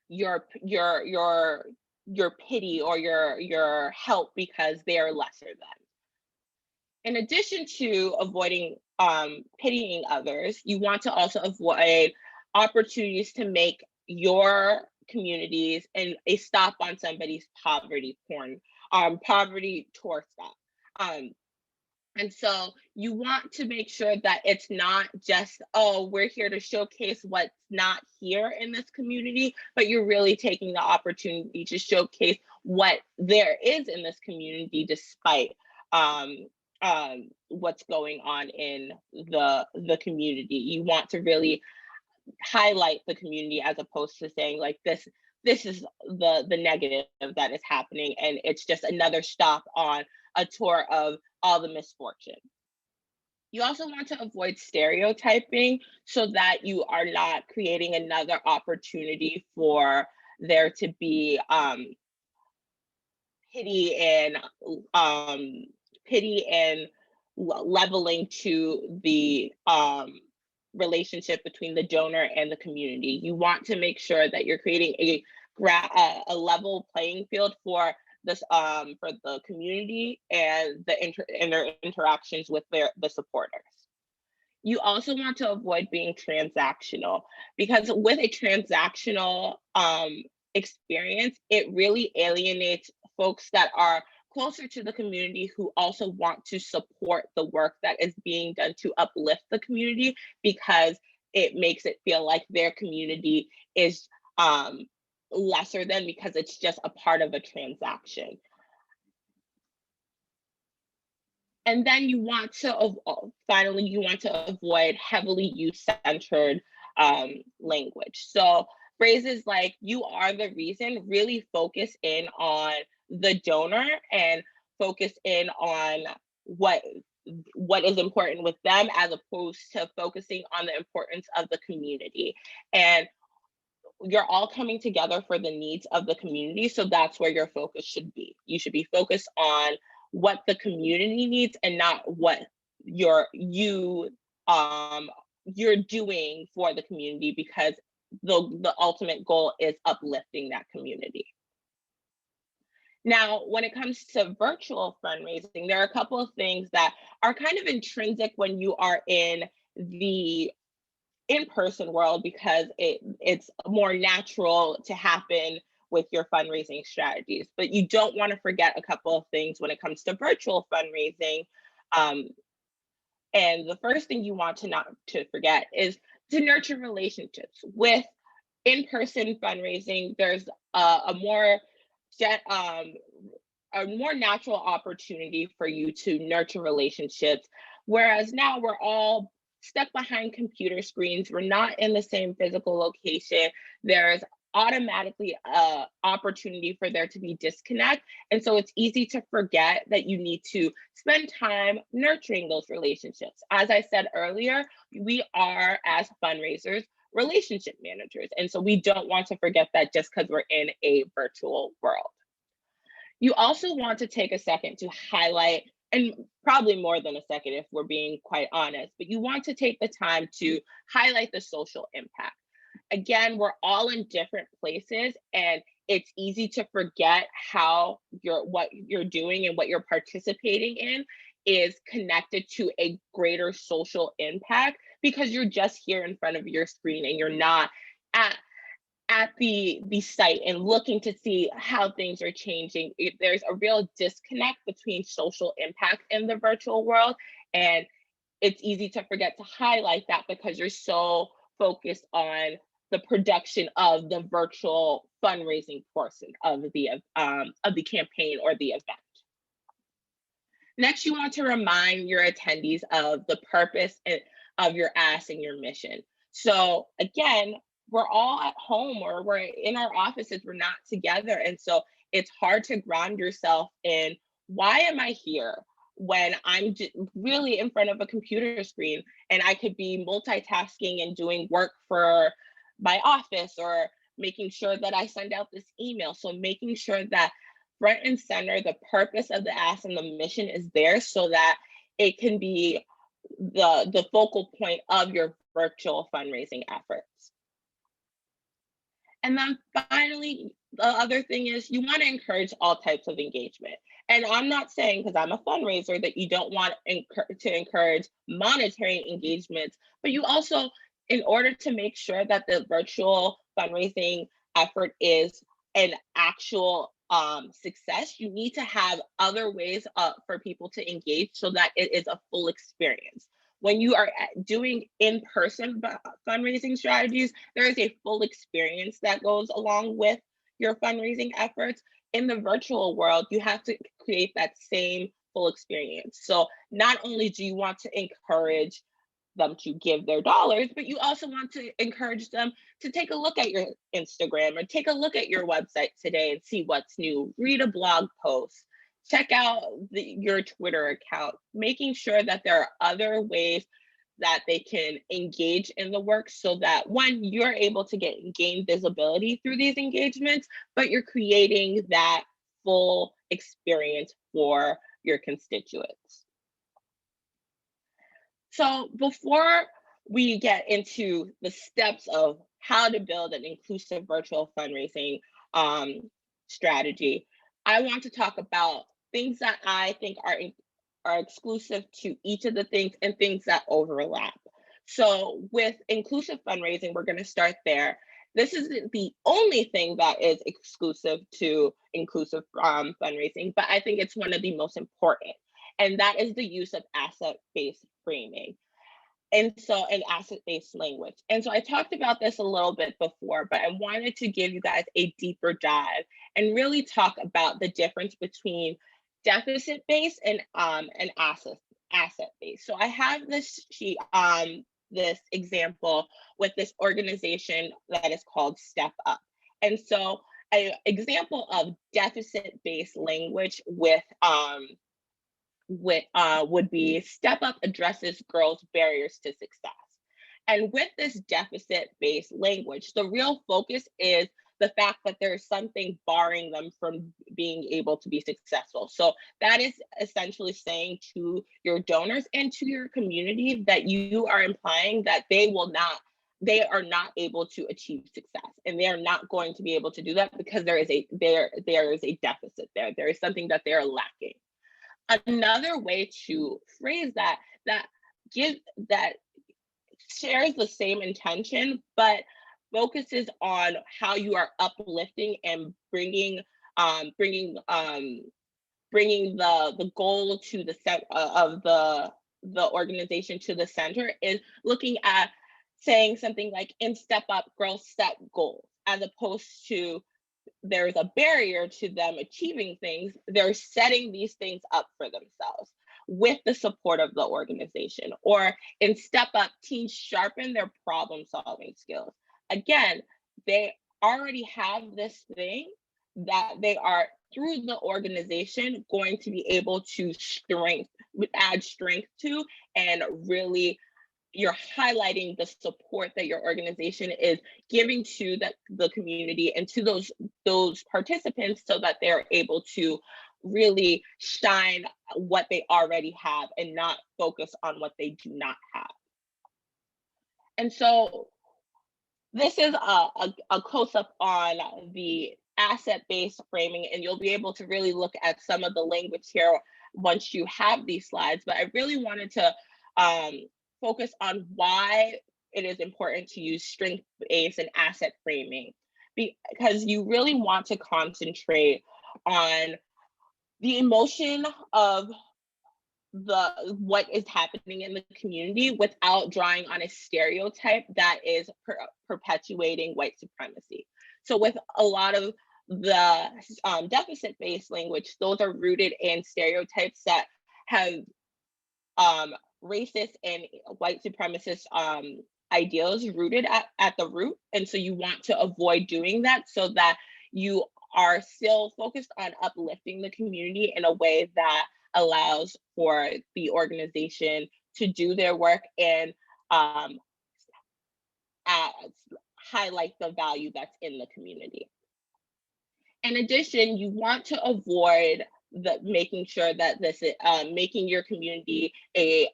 your pity or your help because they are lesser than. In addition to avoiding pitying others, you want to also avoid opportunities to make your communities and a stop on somebody's poverty towards that. And so you want to make sure that it's not just, oh, we're here to showcase what's not here in this community, but you're really taking the opportunity to showcase what there is in this community despite what's going on in the community. You want to really highlight the community as opposed to saying like this is the negative that is happening and it's just another stop on a tour of all the misfortune. You also want to avoid stereotyping so that you are not creating another opportunity for there to be pity and leveling to the relationship between the donor and the community. You want to make sure that you're creating a level playing field for this for the community and their interactions with the supporters. You also want to avoid being transactional, because with a transactional experience, it really alienates folks that are closer to the community who also want to support the work that is being done to uplift the community, because it makes it feel like their community is lesser than because it's just a part of a transaction. And then you want to, finally, you want to avoid heavily youth-centered language. So phrases like "you are the reason" really focus in on the donor and focus in on what is important with them, as opposed to focusing on the importance of the community. And you're all coming together for the needs of the community, so that's where your focus should be. You should be focused on what the community needs and not what you're doing for the community, because the ultimate goal is uplifting that community. Now, when it comes to virtual fundraising, there are a couple of things that are kind of intrinsic when you are in the in-person world, because it's more natural to happen with your fundraising strategies. But you don't want to forget a couple of things when it comes to virtual fundraising. And the first thing you want to not to forget is to nurture relationships. With in-person fundraising, there's a more natural opportunity for you to nurture relationships. Whereas now we're all stuck behind computer screens. We're not in the same physical location. There's automatically a opportunity for there to be disconnect. And so it's easy to forget that you need to spend time nurturing those relationships. As I said earlier, we are, as fundraisers, relationship managers. And so we don't want to forget that just because we're in a virtual world. You also want to take a second to highlight, and probably more than a second if we're being quite honest, but you want to take the time to highlight the social impact. Again, we're all in different places, and it's easy to forget how what you're doing and what you're participating in is connected to a greater social impact, because you're just here in front of your screen and you're not at the site and looking to see how things are changing. There's a real disconnect between social impact in the virtual world, and it's easy to forget to highlight that because you're so focused on the production of the virtual fundraising portion of the campaign or the event. Next, you want to remind your attendees of the purpose of your ask and your mission. So again, we're all at home or we're in our offices, we're not together. And so it's hard to ground yourself in, why am I here when I'm really in front of a computer screen and I could be multitasking and doing work for my office or making sure that I send out this email. So making sure that front and center, the purpose of the ask and the mission is there so that it can be the focal point of your virtual fundraising efforts. And then finally, the other thing is you want to encourage all types of engagement. And I'm not saying, because I'm a fundraiser, that you don't want to encourage monetary engagements, but you also, in order to make sure that the virtual fundraising effort is an actual success, you need to have other ways for people to engage so that it is a full experience. When you are doing in-person fundraising strategies, there is a full experience that goes along with your fundraising efforts. In the virtual world, you have to create that same full experience. So not only do you want to encourage them to give their dollars, but you also want to encourage them to take a look at your Instagram or take a look at your website today and see what's new, read a blog post, check out your Twitter account, making sure that there are other ways that they can engage in the work so that, one, you're able to gain visibility through these engagements, but you're creating that full experience for your constituents. So before we get into the steps of how to build an inclusive virtual fundraising strategy, I want to talk about things that I think are exclusive to each of the things and things that overlap. So with inclusive fundraising, we're going to start there. This isn't the only thing that is exclusive to inclusive fundraising, but I think it's one of the most important, and that is the use of asset-based framing. And so, an asset-based language. And so I talked about this a little bit before, but I wanted to give you guys a deeper dive and really talk about the difference between deficit-based and asset-based. So I have this sheet, this example with this organization that is called Step Up. And so an example of deficit-based language would be Step Up addresses girls' barriers to success. And with this deficit-based language, the real focus is the fact that there's something barring them from being able to be successful. So that is essentially saying to your donors and to your community that you are implying that they are not able to achieve success, and they are not going to be able to do that because there is a deficit there. There is something that they are lacking. Another way to phrase that shares the same intention, but focuses on how you are uplifting and bringing the goal to the set of the organization to the center, is looking at saying something like, in Step Up, girls set goals, as opposed to there's a barrier to them achieving things. They're setting these things up for themselves with the support of the organization. Or in Step Up, teens sharpen their problem solving skills. Again, they already have this thing that they are, through the organization, going to be able to add strength to, and really you're highlighting the support that your organization is giving to the community and to those participants, so that they're able to really shine what they already have and not focus on what they do not have. And so this is a close-up on the asset-based framing, and you'll be able to really look at some of the language here once you have these slides. But I really wanted to focus on why it is important to use strength-based and asset framing, because you really want to concentrate on the emotion of what is happening in the community without drawing on a stereotype that is perpetuating white supremacy. So with a lot of the deficit-based language, those are rooted in stereotypes that have racist and white supremacist ideals rooted at the root. And so you want to avoid doing that, so that you are still focused on uplifting the community in a way that allows for the organization to do their work and highlight the value that's in the community. In addition, you want to avoid making sure that this is making your community a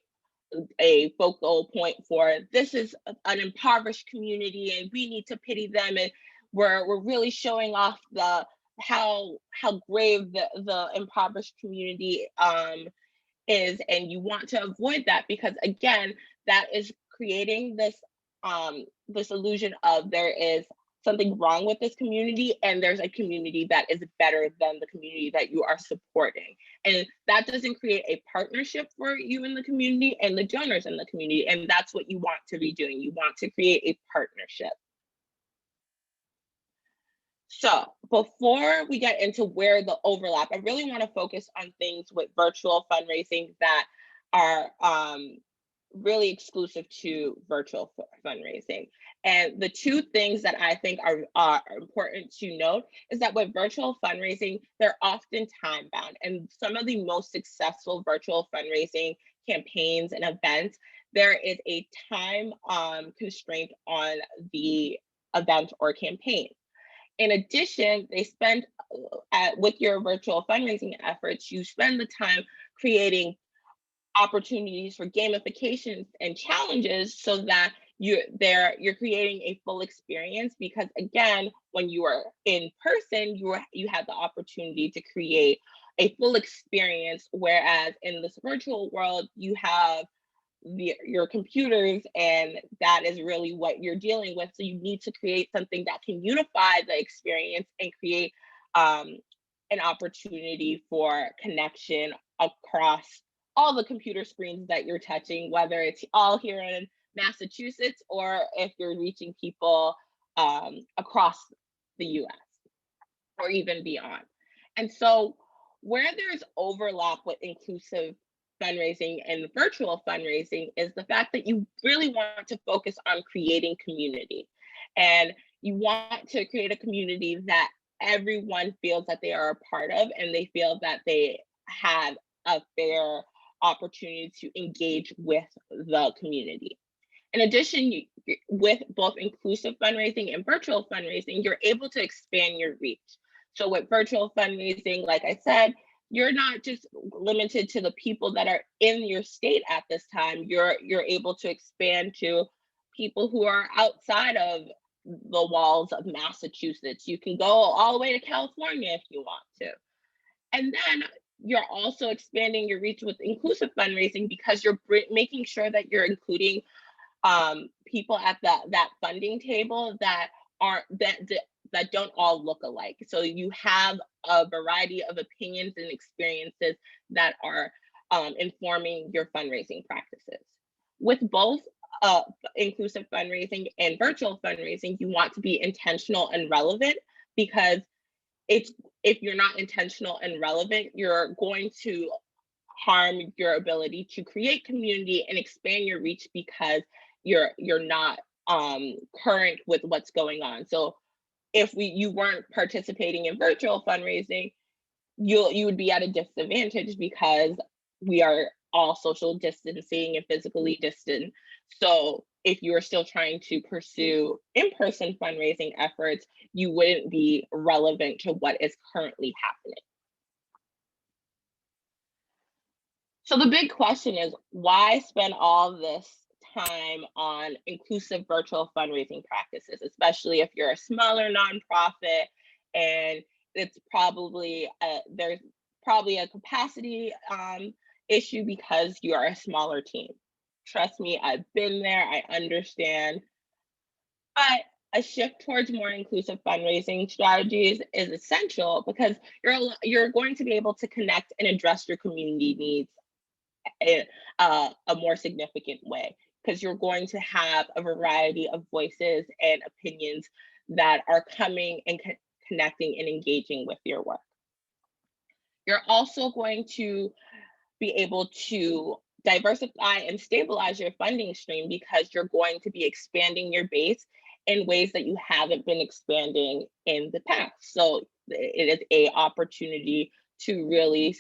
focal point for, this is an impoverished community and we need to pity them, and we're really showing off how grave the impoverished community is. And you want to avoid that, because again, that is creating this illusion of there is something wrong with this community, and there's a community that is better than the community that you are supporting. And that doesn't create a partnership for you in the community and the donors in the community. And that's what you want to be doing. You want to create a partnership. So before we get into where the overlap, I really want to focus on things with virtual fundraising that are really exclusive to virtual fundraising. And the two things that I think are important to note is that with virtual fundraising, they're often time bound. And some of the most successful virtual fundraising campaigns and events, there is a time constraint on the event or campaign. In addition, they spend with your virtual fundraising efforts, you spend the time creating opportunities for gamifications and challenges, so that you're creating a full experience. Because again, when you are in person, you have the opportunity to create a full experience, whereas in this virtual world, you have your computers, and that is really what you're dealing with. So you need to create something that can unify the experience and create an opportunity for connection across all the computer screens that you're touching, whether it's all here in Massachusetts or if you're reaching people across the US or even beyond. And so where there's overlap with inclusive fundraising and virtual fundraising is the fact that you really want to focus on creating community. And you want to create a community that everyone feels that they are a part of, and they feel that they have a fair opportunity to engage with the community. In addition, with both inclusive fundraising and virtual fundraising, you're able to expand your reach. So with virtual fundraising, like I said, you're not just limited to the people that are in your state at this time. You're able to expand to people who are outside of the walls of Massachusetts. You can go all the way to California if you want to. And then you're also expanding your reach with inclusive fundraising, because you're making sure that you're including people at that funding table that aren't that don't all look alike. So you have a variety of opinions and experiences that are informing your fundraising practices. With both inclusive fundraising and virtual fundraising, you want to be intentional and relevant, because if you're not intentional and relevant, you're going to harm your ability to create community and expand your reach, because you're not current with what's going on. So if you weren't participating in virtual fundraising, you would be at a disadvantage, because we are all social distancing and physically distant. So if you are still trying to pursue in-person fundraising efforts, you wouldn't be relevant to what is currently happening. So the big question is, why spend all this time on inclusive virtual fundraising practices, especially if you're a smaller nonprofit and it's probably there's probably a capacity issue because you are a smaller team. Trust me, I've been there, I understand. But a shift towards more inclusive fundraising strategies is essential, because you're going to be able to connect and address your community needs in a more significant way, because you're going to have a variety of voices and opinions that are coming and connecting and engaging with your work. You're also going to be able to diversify and stabilize your funding stream, because you're going to be expanding your base in ways that you haven't been expanding in the past. So it is an opportunity to really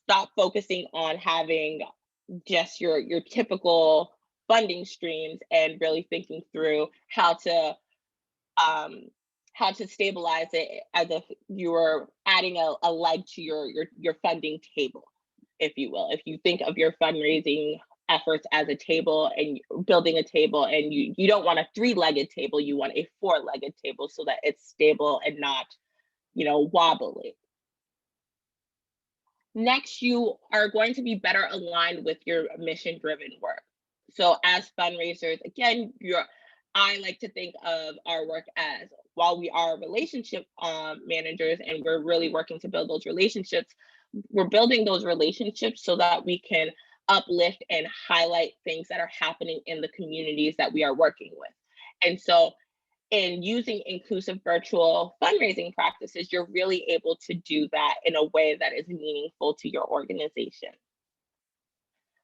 stop focusing on having just your typical funding streams, and really thinking through how to stabilize it as if you were adding a leg to your funding table, if you will. If you think of your fundraising efforts as a table, and building a table, and you don't want a 3-legged table, you want a 4-legged table, so that it's stable and not, wobbly. Next, you are going to be better aligned with your mission-driven work. So as fundraisers, again, I like to think of our work as, while we are relationship managers and we're really working to build those relationships, we're building those relationships so that we can uplift and highlight things that are happening in the communities that we are working with. And so in using inclusive virtual fundraising practices, you're really able to do that in a way that is meaningful to your organization.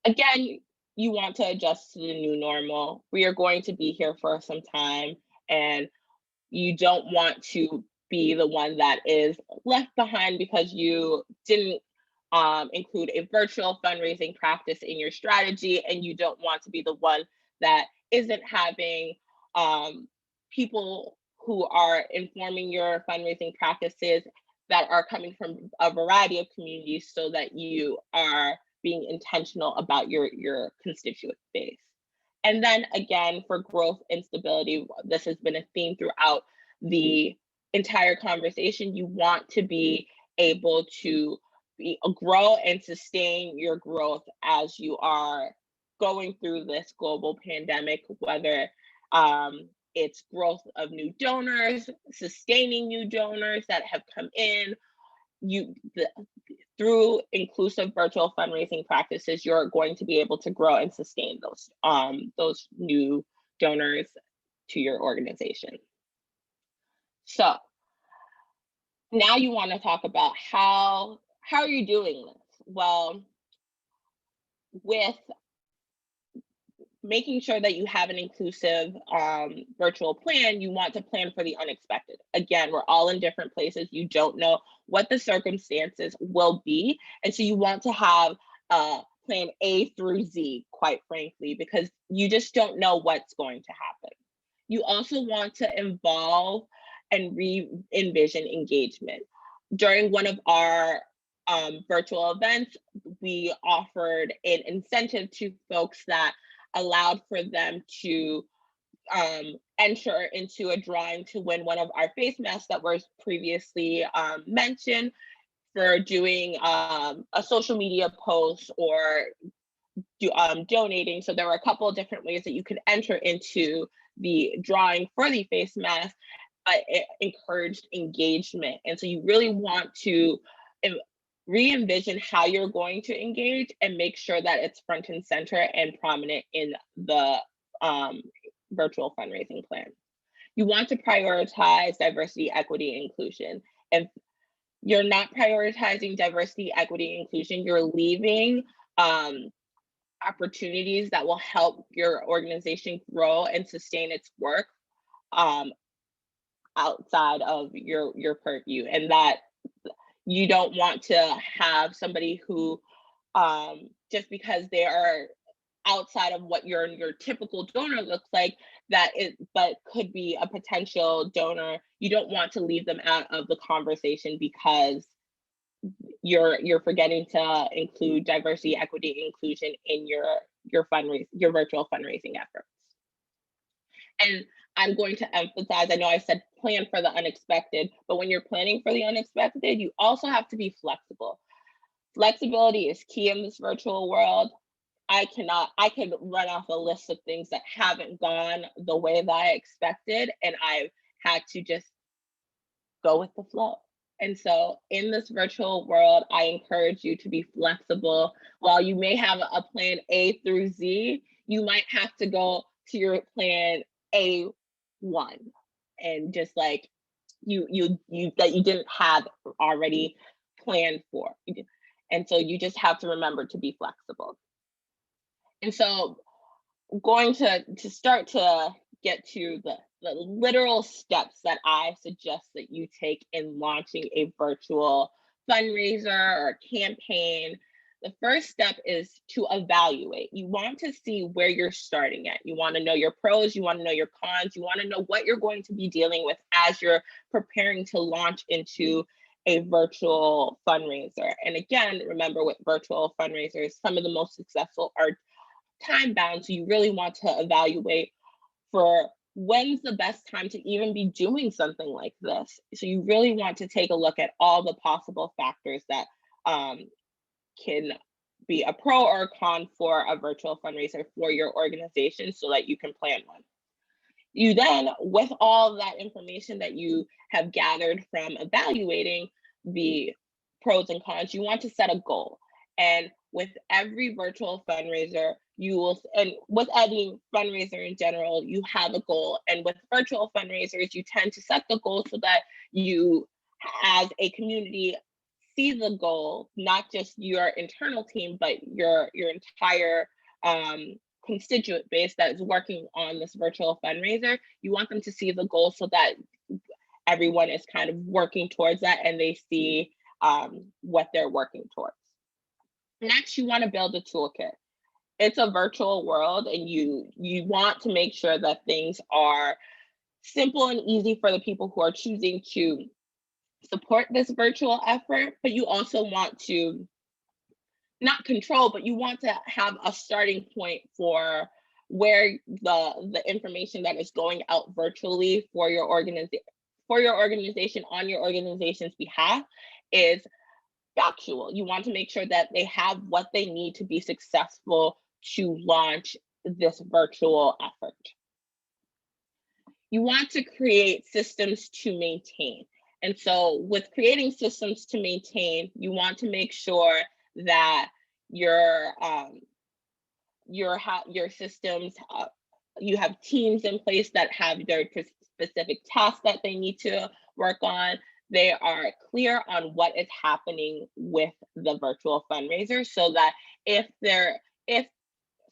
Again, you want to adjust to the new normal. We are going to be here for some time, and you don't want to be the one that is left behind because you didn't include a virtual fundraising practice in your strategy, and you don't want to be the one that isn't having people who are informing your fundraising practices that are coming from a variety of communities, so that you are being intentional about your constituent base. And then again, for growth and stability, this has been a theme throughout the entire conversation. You want to be able to grow and sustain your growth as you are going through this global pandemic, whether it's growth of new donors, sustaining new donors that have come in. Through inclusive virtual fundraising practices, you're going to be able to grow and sustain those new donors to your organization. So now you want to talk about how are you doing this? Well, with making sure that you have an inclusive virtual plan, you want to plan for the unexpected. Again, we're all in different places. You don't know what the circumstances will be. And so you want to have plan A through Z, quite frankly, because you just don't know what's going to happen. You also want to involve and re-envision engagement. During one of our virtual events, we offered an incentive to folks that allowed for them to enter into a drawing to win one of our face masks that was previously mentioned, for doing a social media post or donating. So there were a couple of different ways that you could enter into the drawing for the face mask, but it encouraged engagement. And so you really want to re-envision how you're going to engage and make sure that it's front and center and prominent in the virtual fundraising plan. You want to prioritize diversity, equity, inclusion. If you're not prioritizing diversity, equity, inclusion, you're leaving opportunities that will help your organization grow and sustain its work outside of your purview, and that you don't want to have somebody who just because they are outside of what your typical donor looks like, but could be a potential donor. You don't want to leave them out of the conversation because you're forgetting to include diversity, equity, inclusion in your virtual fundraising efforts. And I'm going to emphasize, I know I said plan for the unexpected, but when you're planning for the unexpected, you also have to be flexible. Flexibility is key in this virtual world. I could run off a list of things that haven't gone the way that I expected, and I've had to just go with the flow. And so in this virtual world, I encourage you to be flexible. While you may have a plan A through Z, you might have to go to your plan A1 and just like you that you didn't have already planned for. And so you just have to remember to be flexible. And so going to start to get to the literal steps that I suggest that you take in launching a virtual fundraiser or campaign. The first step is to evaluate. You want to see where you're starting at. You want to know your pros, you want to know your cons, you want to know what you're going to be dealing with as you're preparing to launch into a virtual fundraiser. And again, remember with virtual fundraisers, some of the most successful are time bound. So you really want to evaluate for when's the best time to even be doing something like this. So you really want to take a look at all the possible factors that can be a pro or a con for a virtual fundraiser for your organization so that you can plan one. You then, with all that information that you have gathered from evaluating the pros and cons, you want to set a goal. And with every virtual fundraiser, you will, and with any fundraiser in general, you have a goal. And with virtual fundraisers, you tend to set the goal so that you, as a community, see the goal, not just your internal team, but your entire constituent base that is working on this virtual fundraiser. You want them to see the goal so that everyone is kind of working towards that and they see what they're working towards. Next, you want to build a toolkit. It's a virtual world, and you want to make sure that things are simple and easy for the people who are choosing to support this virtual effort, but you also want to not control, but you want to have a starting point for where the information that is going out virtually for your organization on your organization's behalf is factual. You want to make sure that they have what they need to be successful to launch this virtual effort. You want to create systems to maintain. And so with creating systems to maintain, you want to make sure that your systems, you have teams in place that have their specific tasks that they need to work on. They are clear on what is happening with the virtual fundraiser so that if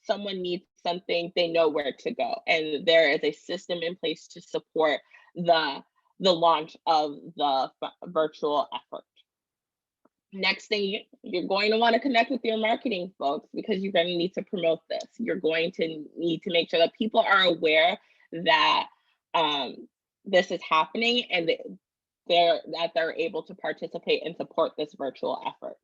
someone needs something, they know where to go. And there is a system in place to support the launch of the virtual effort. Next thing, you're going to want to connect with your marketing folks because you're going to need to promote this. You're going to need to make sure that people are aware that this is happening and they're able to participate and support this virtual effort.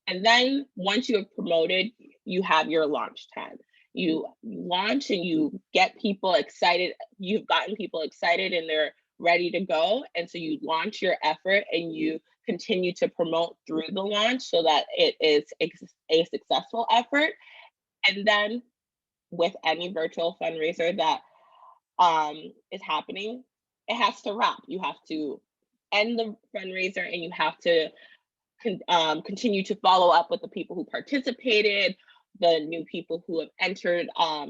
And then once you have promoted, you have your launch time. You launch and you get people excited. You've gotten people excited and they're ready to go. And so you launch your effort and you continue to promote through the launch so that it is a successful effort. And then with any virtual fundraiser that is happening, it has to wrap. You have to end the fundraiser and you have to continue to follow up with the people who participated, the new people who have entered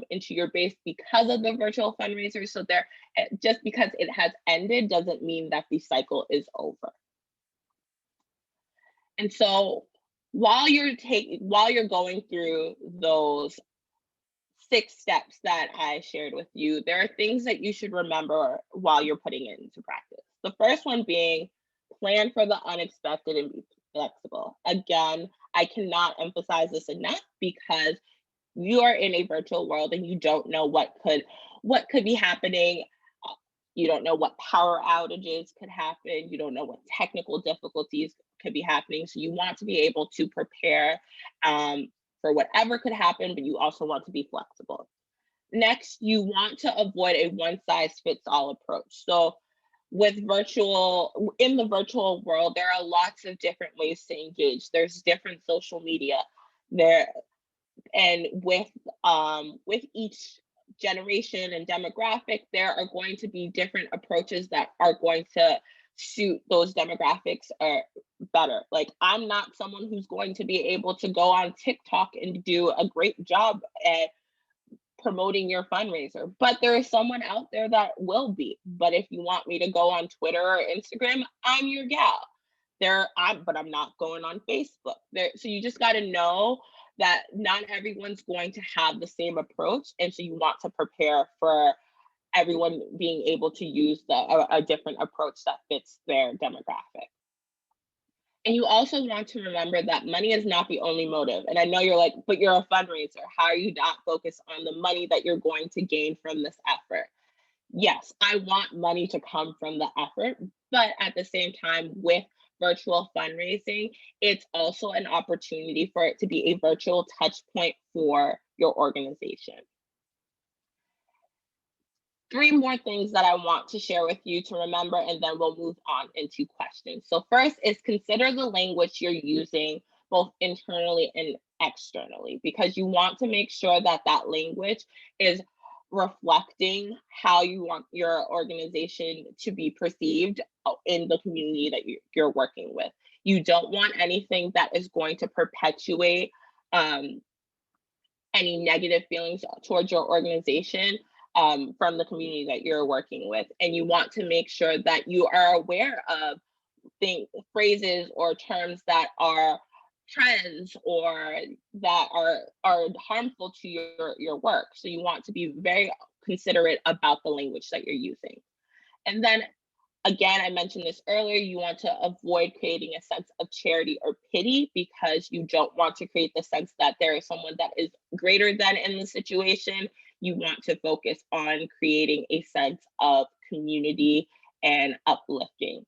into your base because of the virtual fundraiser. So there, just because it has ended doesn't mean that the cycle is over. And so while you're going through those 6 steps that I shared with you, there are things that you should remember while you're putting it into practice. The first one being plan for the unexpected and be flexible. Again, I cannot emphasize this enough because you are in a virtual world and you don't know what could be happening. You don't know what power outages could happen. You don't know what technical difficulties could be happening. So you want to be able to prepare for whatever could happen, but you also want to be flexible. Next, you want to avoid a one-size-fits-all approach. So in the virtual world, there are lots of different ways to engage. There's different social media there, and with each generation and demographic, there are going to be different approaches that are going to suit those demographics better. Like, I'm not someone who's going to be able to go on TikTok and do a great job at promoting your fundraiser, but there is someone out there that will be. But if you want me to go on Twitter or Instagram, I'm your gal. But I'm not going on Facebook. So you just got to know that not everyone's going to have the same approach, and so you want to prepare for everyone being able to use a different approach that fits their demographic. And you also want to remember that money is not the only motive. And I know you're like, but you're a fundraiser. How are you not focused on the money that you're going to gain from this effort? Yes, I want money to come from the effort, but at the same time, with virtual fundraising, it's also an opportunity for it to be a virtual touch point for your organization. 3 more things that I want to share with you to remember, and then we'll move on into questions. So first is consider the language you're using both internally and externally, because you want to make sure that that language is reflecting how you want your organization to be perceived in the community that you're working with. You don't want anything that is going to perpetuate any negative feelings towards your organization from the community that you're working with. And you want to make sure that you are aware of phrases or terms that are trends or that are harmful to your work. So you want to be very considerate about the language that you're using. And then again, I mentioned this earlier, you want to avoid creating a sense of charity or pity, because you don't want to create the sense that there is someone that is greater than in the situation. You want to focus on creating a sense of community and uplifting.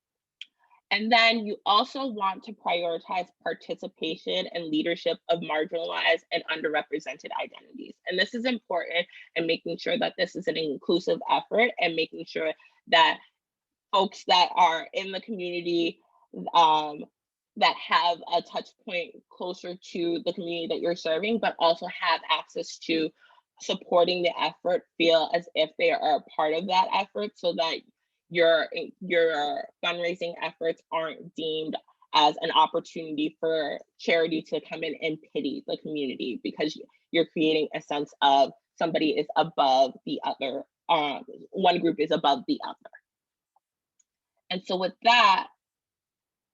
And then you also want to prioritize participation and leadership of marginalized and underrepresented identities. And this is important, and making sure that this is an inclusive effort, and making sure that folks that are in the community that have a touch point closer to the community that you're serving, but also have access to supporting the effort, feel as if they are a part of that effort, so that your fundraising efforts aren't deemed as an opportunity for charity to come in and pity the community, because you're creating a sense of somebody is above the other, one group is above the other. And so with that,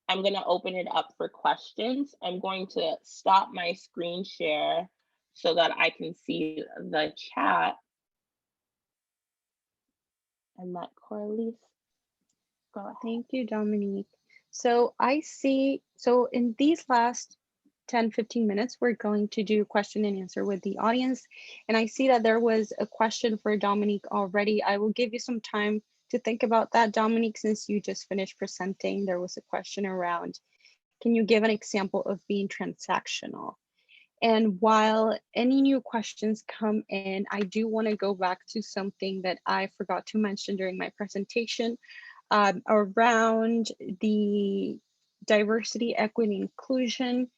I'm going to open it up for questions. I'm going to stop my screen share so that I can see the chat and let Corliss go. Thank you, Dominique. So I see, so in these last 10-15 minutes, we're going to do question and answer with the audience. And I see that there was a question for Dominique already. I will give you some time to think about that, Dominique, since you just finished presenting. There was a question around, can you give an example of being transactional? And while any new questions come in, I do want to go back to something that I forgot to mention during my presentation around the diversity, equity, inclusion.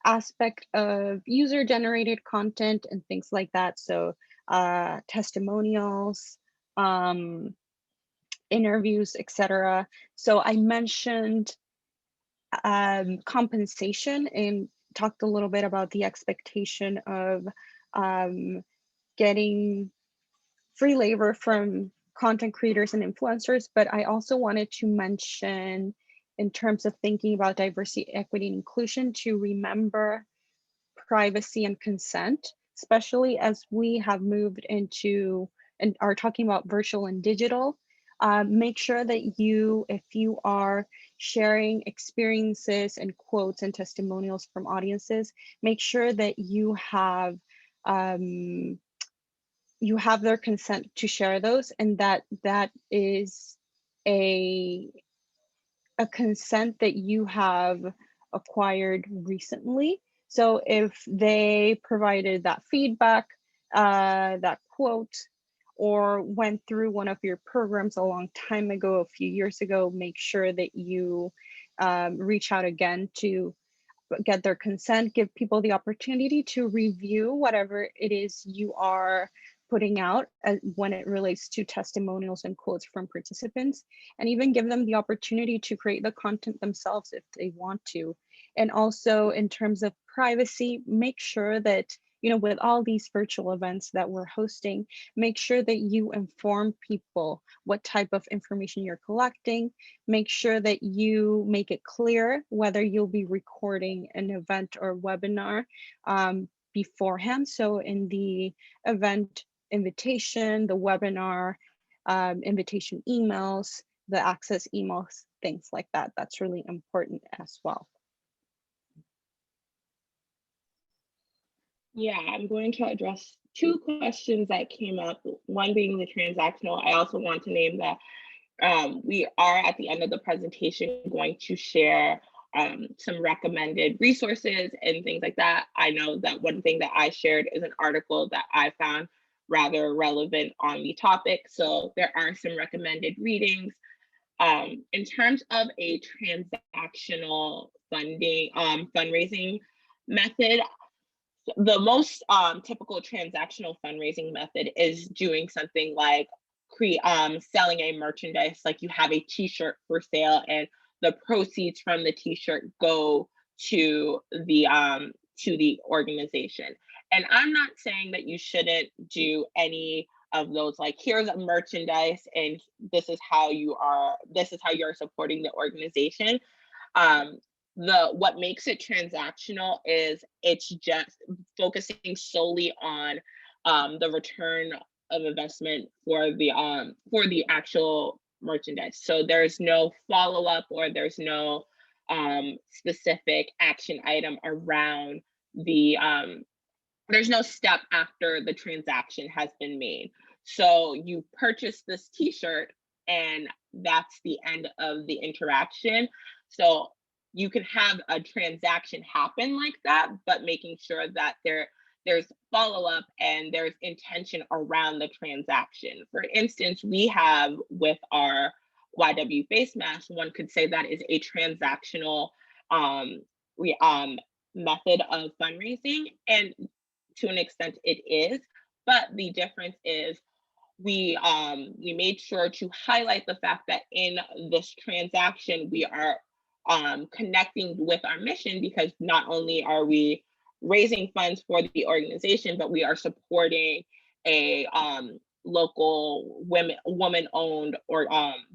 aspect of user-generated content and things like that. So testimonials, interviews, etc. So I mentioned compensation and talked a little bit about the expectation of getting free labor from content creators and influencers, but I also wanted to mention, in terms of thinking about diversity, equity, and inclusion, to remember privacy and consent, especially as we have moved into and are talking about virtual and digital. Make sure that you, if you are sharing experiences and quotes and testimonials from audiences, make sure that you have their consent to share those, and that is a consent that you have acquired recently. So if they provided that feedback, that quote, or went through one of your programs a long time ago, a few years ago, make sure that you reach out again to get their consent, give people the opportunity to review whatever it is you are putting out when it relates to testimonials and quotes from participants, and even give them the opportunity to create the content themselves if they want to. And also, in terms of privacy, make sure that, with all these virtual events that we're hosting, make sure that you inform people what type of information you're collecting. Make sure that you make it clear whether you'll be recording an event or webinar beforehand. So in the event invitation, the webinar invitation emails, the access emails, things like that. That's really important as well. Yeah, I'm going to address two questions that came up, one being the transactional. I also want to name that we are at the end of the presentation going to share some recommended resources and things like that. I know that one thing that I shared is an article that I found rather relevant on the topic. So there are some recommended readings. In terms of a transactional fundraising method, the most typical transactional fundraising method is doing something like selling a merchandise, like you have a t-shirt for sale and the proceeds from the t-shirt go to the organization. And I'm not saying that you shouldn't do any of those, like, here's a merchandise and this is how you're supporting the organization. What makes it transactional is it's just focusing solely on the return of investment for the actual merchandise. So there's no follow-up or there's no specific action item around there's no step after the transaction has been made. So you purchase this t-shirt and that's the end of the interaction. So you can have a transaction happen like that, but making sure that there's follow-up and there's intention around the transaction. For instance, we have with our YW face mask, one could say that is a transactional method of fundraising, and to an extent it is, but the difference is we made sure to highlight the fact that in this transaction we are connecting with our mission, because not only are we raising funds for the organization, but we are supporting a local woman-owned or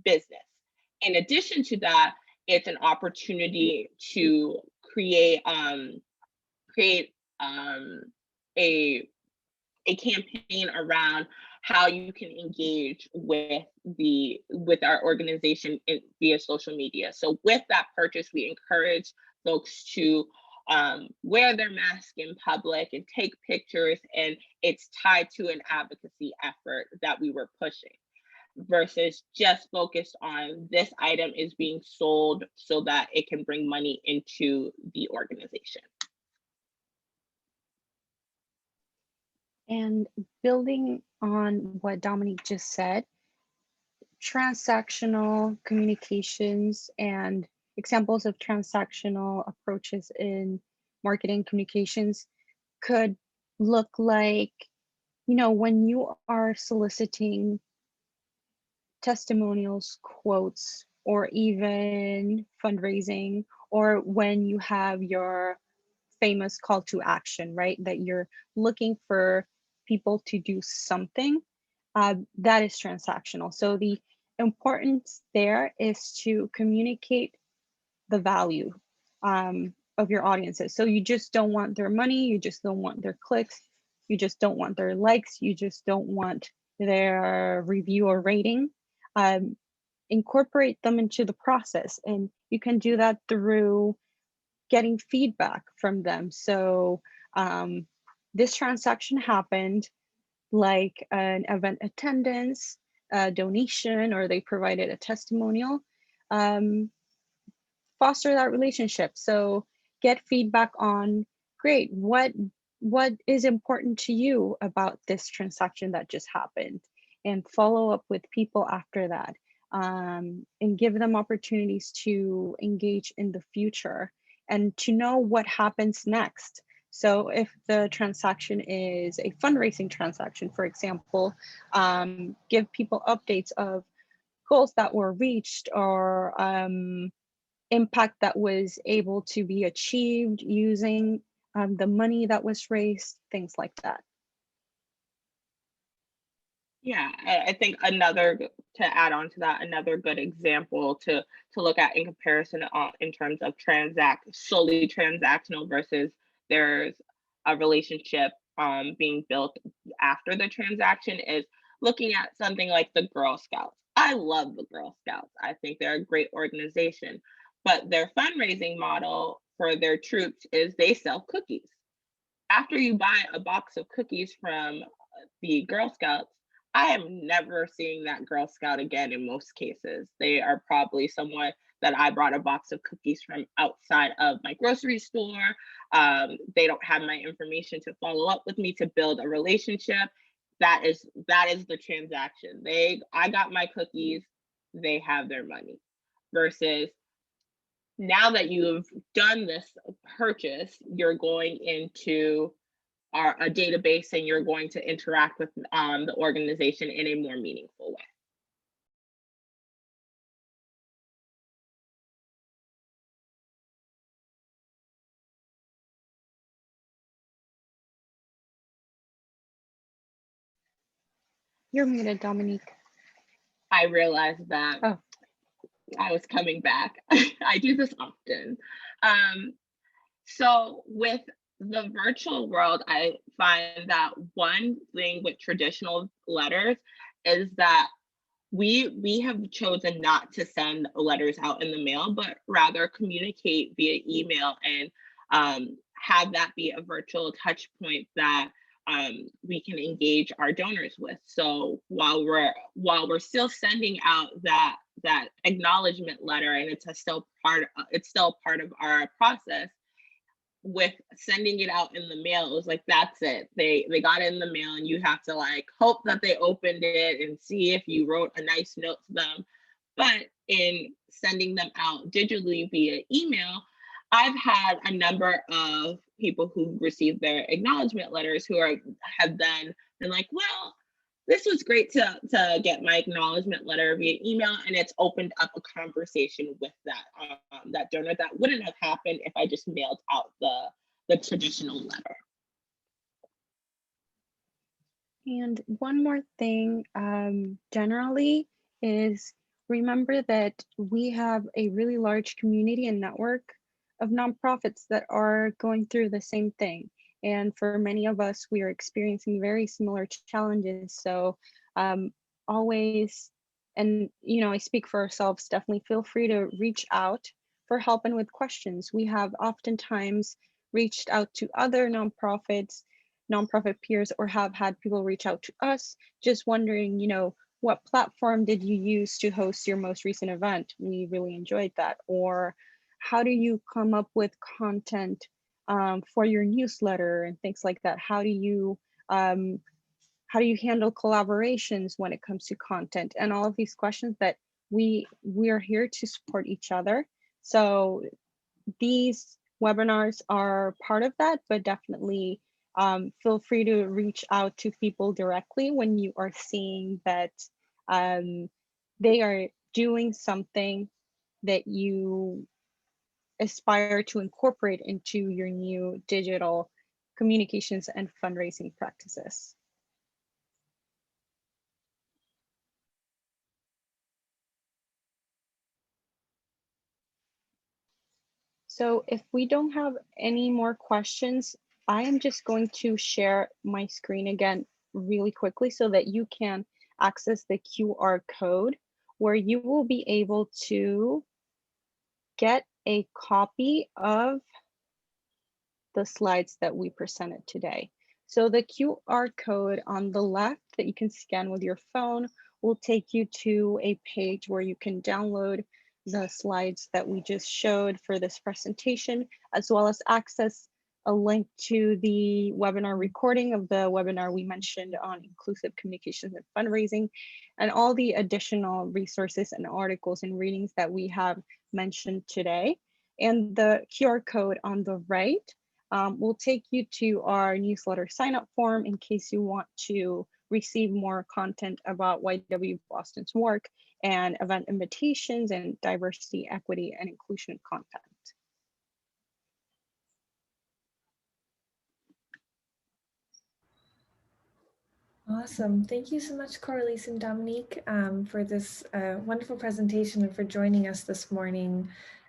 business. In addition to that, it's an opportunity to create a campaign around how you can engage with our organization via social media. So with that purchase, we encourage folks to wear their mask in public and take pictures, and it's tied to an advocacy effort that we were pushing, versus just focused on this item is being sold so that it can bring money into the organization. And building on what Dominique just said, transactional communications and examples of transactional approaches in marketing communications could look like, you know, when you are soliciting testimonials, quotes, or even fundraising, or when you have your famous call to action, right? That you're looking for people to do something, that is transactional. So the importance there is to communicate the value of your audiences. So you just don't want their money, you just don't want their clicks, you just don't want their likes, you just don't want their review or rating. Um, Incorporate them into the process, and you can do that through getting feedback from them. So this transaction happened, like an event attendance, a donation, or they provided a testimonial. Um, Foster that relationship. So get feedback on, great, what is important to you about this transaction that just happened, and follow up with people after that, and give them opportunities to engage in the future and to know what happens next. So if the transaction is a fundraising transaction, for example, give people updates of goals that were reached, or impact that was able to be achieved using the money that was raised, things like that. Yeah, I think to add on to that, another good example to look at in comparison in terms of solely transactional versus there's a relationship being built after the transaction is looking at something like the Girl Scouts. I love the Girl Scouts. I think they're a great organization, but their fundraising model for their troops is they sell cookies. After you buy a box of cookies from the Girl Scouts, I am never seeing that Girl Scout again in most cases. They are probably someone that I brought a box of cookies from outside of my grocery store. They don't have my information to follow up with me to build a relationship. That is the transaction. I got my cookies, they have their money. Versus now that you've done this purchase, you're going into a database and you're going to interact with the organization in a more meaningful way. You're muted, Dominique. I realized that I was coming back. I do this often. So with the virtual world, I find that one thing with traditional letters is that we have chosen not to send letters out in the mail, but rather communicate via email and have that be a virtual touch point that we can engage our donors with. So while we're still sending out that acknowledgement letter, and it's still part of our process, with sending it out in the mail, it was like, that's it. They got it in the mail and you have to like hope that they opened it and see if you wrote a nice note to them. But in sending them out digitally via email, I've had a number of people who received their acknowledgement letters who have then been like, well, this was great to get my acknowledgement letter via email, and it's opened up a conversation with that donor that wouldn't have happened if I just mailed out the traditional letter. And one more thing, generally, is remember that we have a really large community and network of nonprofits that are going through the same thing. And for many of us, we are experiencing very similar challenges. So always, and you know, I speak for ourselves, definitely feel free to reach out for help and with questions. We have oftentimes reached out to other nonprofit peers, or have had people reach out to us just wondering, you know, what platform did you use to host your most recent event? We really enjoyed that. Or how do you come up with content for your newsletter and things like that? How do you handle collaborations when it comes to content? And all of these questions that we are here to support each other. So these webinars are part of that, but definitely feel free to reach out to people directly when you are seeing that they are doing something that you aspire to incorporate into your new digital communications and fundraising practices. So if we don't have any more questions, I am just going to share my screen again really quickly so that you can access the QR code where you will be able to get a copy of the slides that we presented today. So the QR code on the left that you can scan with your phone will take you to a page where you can download the slides that we just showed for this presentation, as well as access a link to the webinar recording of the webinar we mentioned on inclusive communications and fundraising, and all the additional resources and articles and readings that we have mentioned today. And the QR code on the right will take you to our newsletter sign up form in case you want to receive more content about YW Boston's work and event invitations and diversity, equity, and inclusion content. Awesome. Thank you so much, Coralise and Dominique, for this wonderful presentation and for joining us this morning.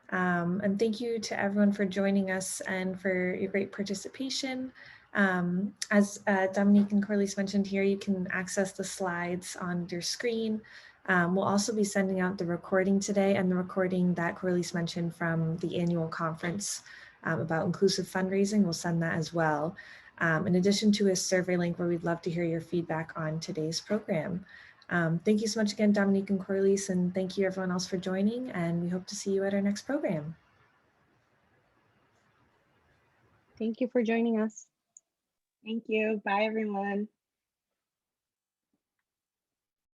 And thank you to everyone for joining us and for your great participation. As Dominique and Coralise mentioned here, you can access the slides on your screen. We'll also be sending out the recording today and the recording that Coralise mentioned from the annual conference about inclusive fundraising. We'll send that as well. In addition to a survey link where we'd love to hear your feedback on today's program. Thank you so much again, Dominique and Coralise, and thank you everyone else for joining, and we hope to see you at our next program. Thank you for joining us. Thank you. Bye, everyone.